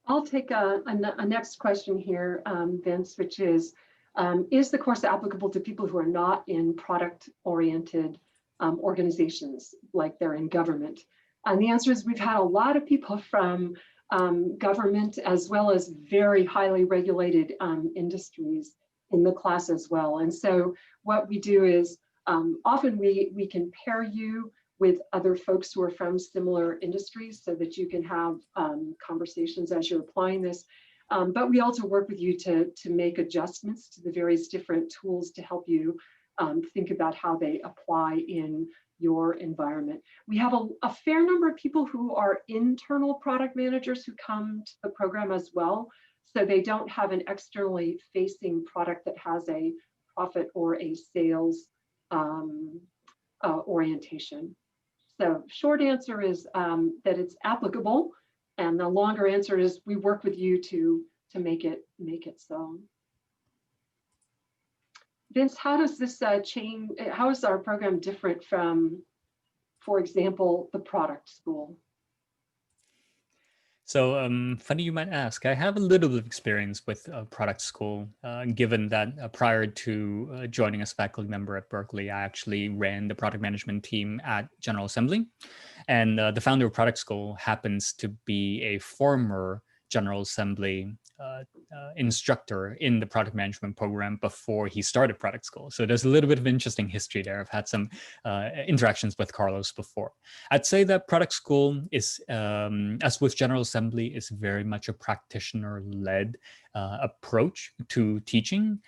I'll take a next question here, Vince, which is the course applicable to people who are not in product-oriented organizations, like they're in government? And the answer is we've had a lot of people from government as well as very highly regulated industries in the class as well. And so what we do is often we can pair you with other folks who are from similar industries so that you can have conversations as you're applying this. But we also work with you to make adjustments to the various different tools to help you think about how they apply in your environment. We have a fair number of people who are internal product managers who come to the program as well. So they don't have an externally facing product that has a profit or a sales orientation. So short answer is that it's applicable, and the longer answer is we work with you to make it so. Vince, how does this change? How is our program different from, for example, the product school? So funny you might ask. I have a little bit of experience with product school, given that prior to joining as faculty member at Berkeley, I actually ran the product management team at General Assembly. And the founder of product school happens to be a former General Assembly instructor in the product management program before he started product school. So there's a little bit of interesting history there. I've had some interactions with Carlos before. I'd say that product school is, as with General Assembly, is very much a practitioner-led approach to teaching,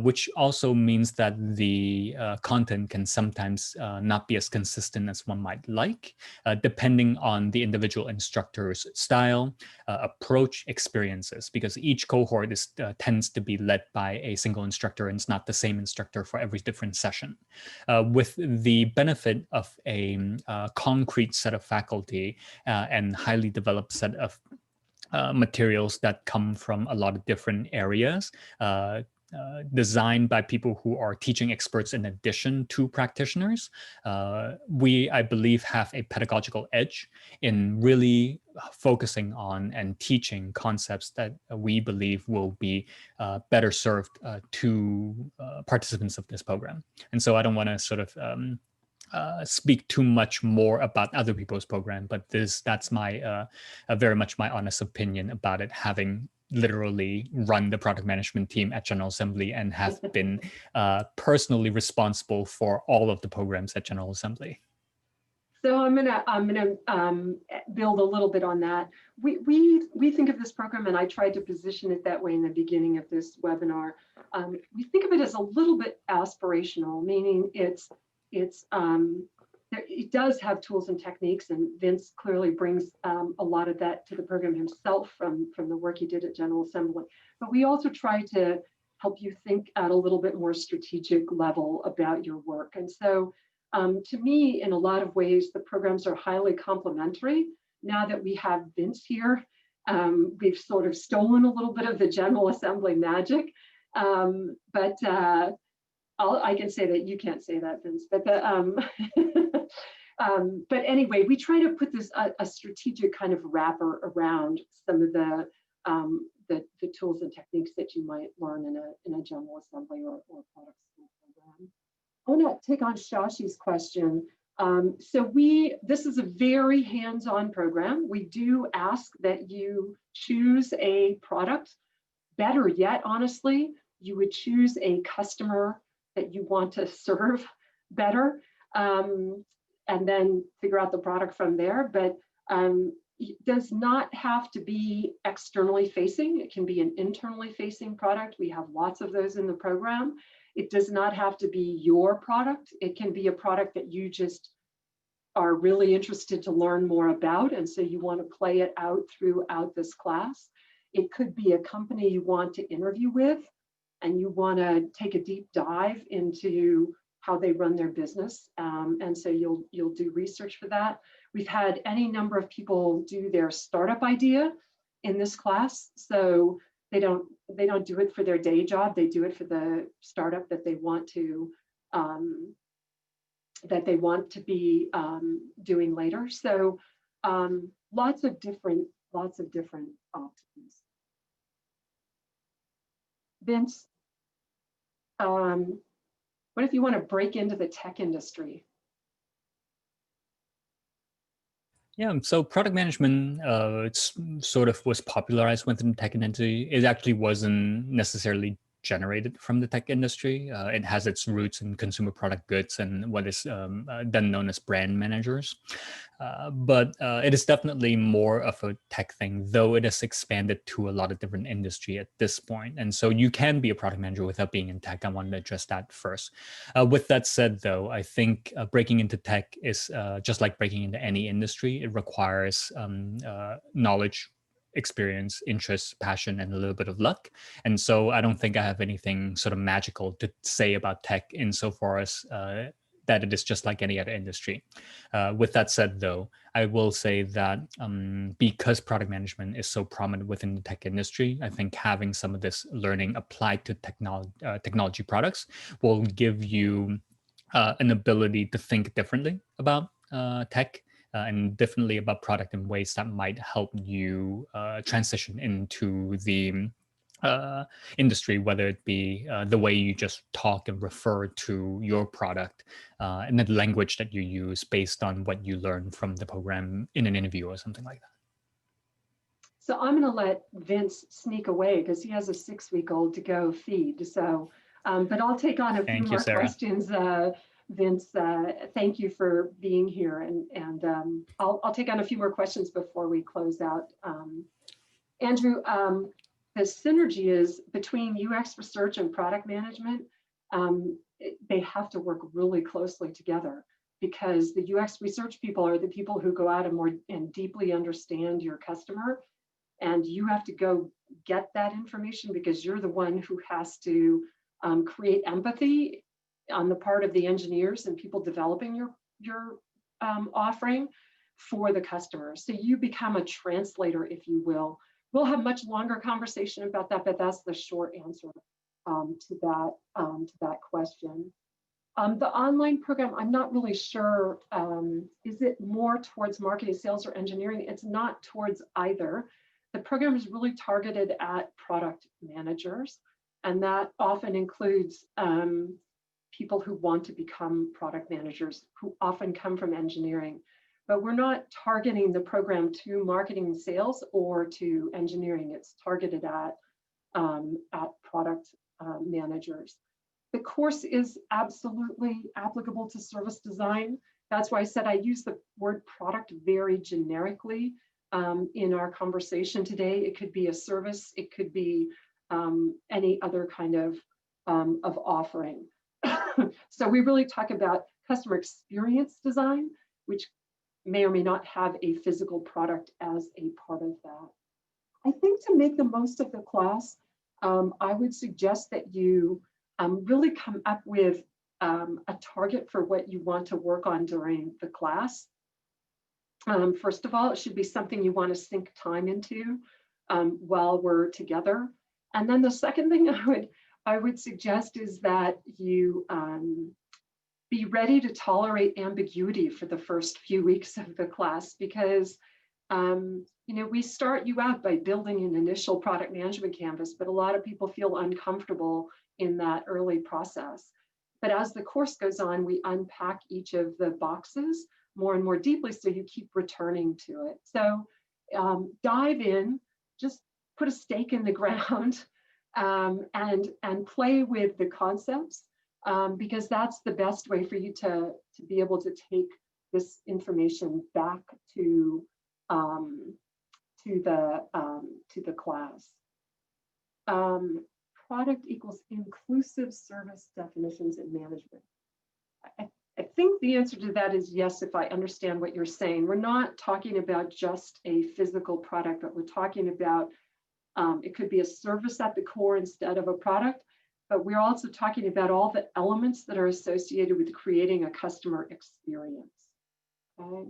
which also means that the content can sometimes not be as consistent as one might like, depending on the individual instructor's style, approach, experiences, because each cohort tends to be led by a single instructor, and it's not the same instructor for every different session. With the benefit of a concrete set of faculty and highly developed set of materials that come from a lot of different areas, designed by people who are teaching experts in addition to practitioners. We, I believe, have a pedagogical edge in really focusing on and teaching concepts that we believe will be better served to participants of this program. And so I don't want to sort of speak too much more about other people's program, but that's my very much my honest opinion about it, having literally run the product management team at General Assembly and have been personally responsible for all of the programs at General Assembly. So I'm gonna build a little bit on that. We think of this program, and I tried to position it that way in the beginning of this webinar. We think of it as a little bit aspirational, meaning it does have tools and techniques, and Vince clearly brings a lot of that to the program himself from the work he did at General Assembly. But we also try to help you think at a little bit more strategic level about your work. And so to me, in a lot of ways, the programs are highly complementary. Now that we have Vince here, we've sort of stolen a little bit of the General Assembly magic. But I can say that, you can't say that, Vince. But but anyway, we try to put this a strategic kind of wrapper around some of the tools and techniques that you might learn in a General Assembly or product school program. I want to take on Shashi's question. So this is a very hands-on program. We do ask that you choose a product. Better yet, honestly, you would choose a customer that you want to serve better, and then figure out the product from there. But it does not have to be externally facing. It can be an internally facing product. We have lots of those in the program. It does not have to be your product. It can be a product that you just are really interested to learn more about, and so you want to play it out throughout this class. It could be a company you want to interview with, and you want to take a deep dive into how they run their business, and so you'll do research for that. We've had any number of people do their startup idea in this class, so they don't do it for their day job. They do it for the startup that they want to be doing later. So lots of different options. Vince, what if you want to break into the tech industry? Yeah, so product management, it's sort of was popularized within the tech industry. It actually wasn't necessarily generated from the tech industry. It has its roots in consumer product goods and what is then known as brand managers. But it is definitely more of a tech thing, though it has expanded to a lot of different industry at this point. And so you can be a product manager without being in tech. I wanted to address that first. With that said, though, I think breaking into tech is just like breaking into any industry. It requires knowledge, experience, interest, passion, and a little bit of luck. And so I don't think I have anything sort of magical to say about tech insofar as that it is just like any other industry. With that said, though, I will say that because product management is so prominent within the tech industry, I think having some of this learning applied to technology products will give you an ability to think differently about tech and differently about product in ways that might help you transition into the industry, whether it be the way you just talk and refer to your product and the language that you use based on what you learn from the program in an interview or something like that. So I'm going to let Vince sneak away because he has a 6-week-old to go feed. So, but I'll take on a few Thank you, more Sarah. questions. Vince, thank you for being here, and I'll take on a few more questions before we close out. Andrew, the synergy is between UX research and product management. They have to work really closely together because the UX research people are the people who go out and deeply understand your customer, and you have to go get that information because you're the one who has to create empathy on the part of the engineers and people developing your offering for the customer. So you become a translator, if you will. We'll have much longer conversation about that, but that's the short answer to that question. The online program, I'm not really sure. Is it more towards marketing, sales, or engineering? It's not towards either. The program is really targeted at product managers, and that often includes people who want to become product managers, who often come from engineering. But we're not targeting the program to marketing and sales or to engineering. It's targeted at product managers. The course is absolutely applicable to service design. That's why I said I use the word product very generically in our conversation today. It could be a service, it could be any other kind of offering. So we really talk about customer experience design, which may or may not have a physical product as a part of that. I think to make the most of the class, I would suggest that you really come up with a target for what you want to work on during the class. First of all, it should be something you want to sink time into while we're together. And then the second thing I would suggest is that you be ready to tolerate ambiguity for the first few weeks of the class, because we start you out by building an initial product management canvas, but a lot of people feel uncomfortable in that early process. But as the course goes on, we unpack each of the boxes more and more deeply, so you keep returning to it. So dive in, just put a stake in the ground and play with the concepts, because that's the best way for you to be able to take this information back to the class. Product equals inclusive service definitions in management. I think the answer to that is yes, if I understand what you're saying. We're not talking about just a physical product, but we're talking about it could be a service at the core instead of a product, but we're also talking about all the elements that are associated with creating a customer experience. Okay.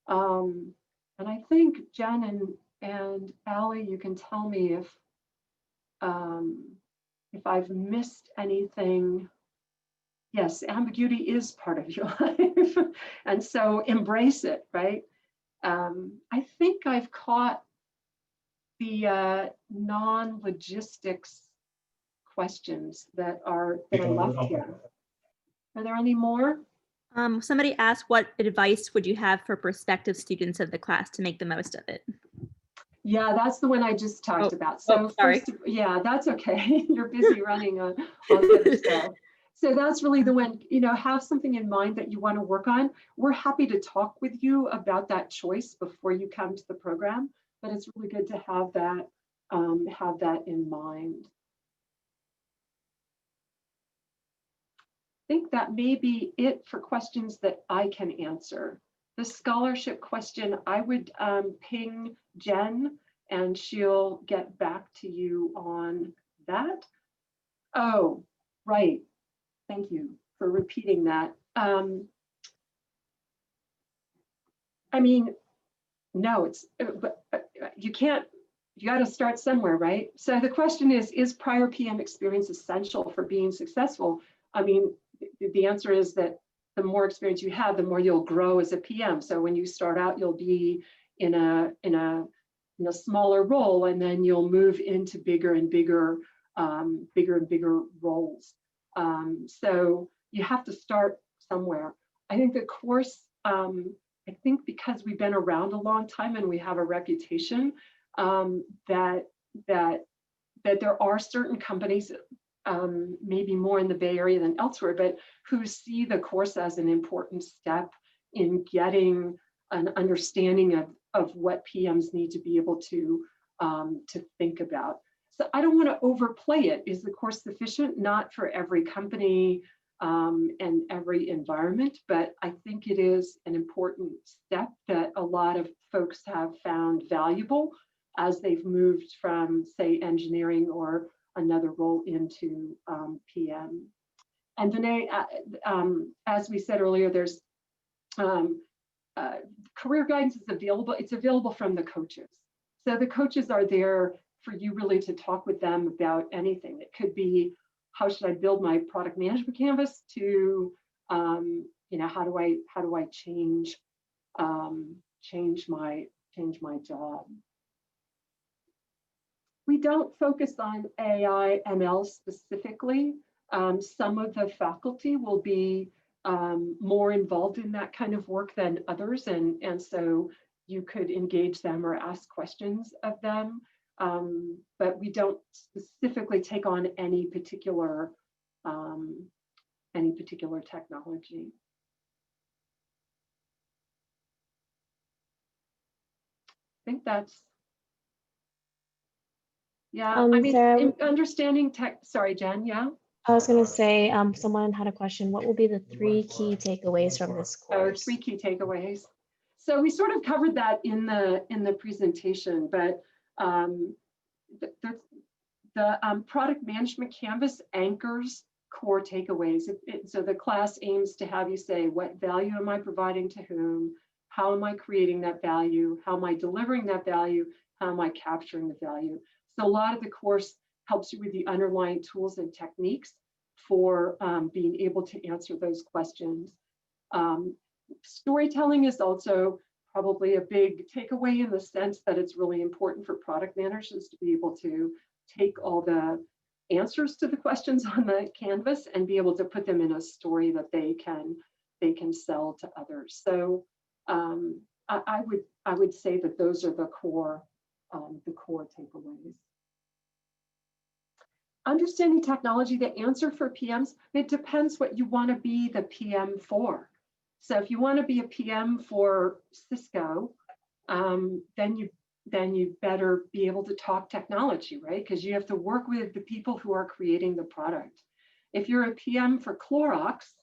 And I think Jen and Allie, you can tell me if I've missed anything. Yes, ambiguity is part of your life. And so embrace it, right? I think I've caught the non-logistics questions that are left here. Are there any more? Somebody asked, what advice would you have for prospective students of the class to make the most of it? Yeah, that's the one I just talked about. So sorry. Yeah, that's okay. You're busy running all the other stuff. So that's really the one, have something in mind that you want to work on. We're happy to talk with you about that choice before you come to the program, but it's really good to have that in mind. I think that may be it for questions that I can answer. The scholarship question, I would ping Jen and she'll get back to you on that. Oh, right. Thank you for repeating that. I mean, no, but you can't, you got to start somewhere, right? So the question is prior PM experience essential for being successful? I mean, the answer is that the more experience you have, the more you'll grow as a PM. So when you start out, you'll be in a smaller role, and then you'll move into bigger and bigger roles. So you have to start somewhere. I think the course, I think because we've been around a long time and we have a reputation, that there are certain companies, maybe more in the Bay Area than elsewhere, but who see the course as an important step in getting an understanding of what PMs need to be able to think about. So I don't want to overplay it. Is the course sufficient? Not for every company and every environment, but I think it is an important step that a lot of folks have found valuable as they've moved from, say, engineering or another role into PM. And then, as we said earlier, there's career guidance is available. It's available from the coaches. So the coaches are there for you really to talk with them about anything. It could be, how should I build my product management canvas, to how do I change my job. We don't focus on AI ML specifically. Some of the faculty will be more involved in that kind of work than others, and so you could engage them or ask questions of them. But we don't specifically take on any particular technology. I think that's, yeah. I mean, Sarah, understanding tech. Sorry, Jen. Yeah. I was going to say, someone had a question. What will be the 3 key takeaways from this course? 3 key takeaways. So we sort of covered that in the presentation, but the product management canvas anchors core takeaways. So the class aims to have you say, what value am I providing to whom? How am I creating that value? How am I delivering that value? How am I capturing the value? So a lot of the course helps you with the underlying tools and techniques for being able to answer those questions. Storytelling is also probably a big takeaway, in the sense that it's really important for product managers to be able to take all the answers to the questions on the canvas and be able to put them in a story that they can sell to others. So I would say that those are the core takeaways. Understanding technology, the answer for PMs, it depends what you want to be the PM for. So if you want to be a PM for Cisco, then you better be able to talk technology, right? Because you have to work with the people who are creating the product. If you're a PM for Clorox,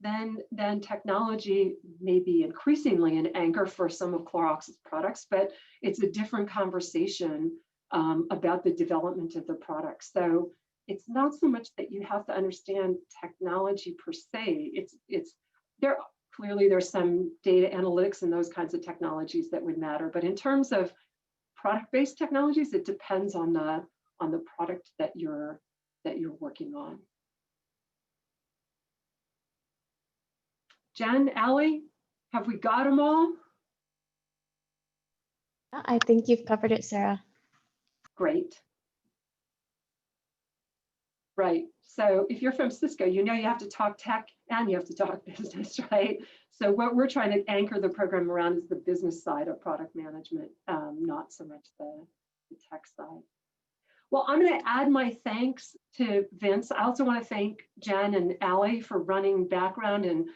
then technology may be increasingly an anchor for some of Clorox's products, but it's a different conversation about the development of the product. So it's not so much that you have to understand technology per se. It's there. Clearly, there's some data analytics and those kinds of technologies that would matter. But in terms of product-based technologies, it depends on the product that you're working on. Jen, Allie, have we got them all? I think you've covered it, Sarah. Great. Right. So if you're from Cisco, you know you have to talk tech and you have to talk business, right? So what we're trying to anchor the program around is the business side of product management, not so much the tech side. Well, I'm going to add my thanks to Vince. I also want to thank Jen and Allie for running background and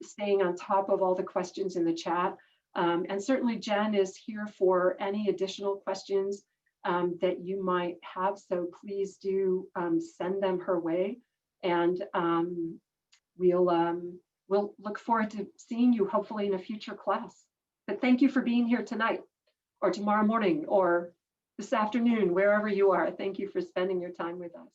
staying on top of all the questions in the chat. And certainly Jen is here for any additional questions that you might have. So please do send them her way. And we'll look forward to seeing you hopefully in a future class. But thank you for being here tonight or tomorrow morning or this afternoon, wherever you are. Thank you for spending your time with us.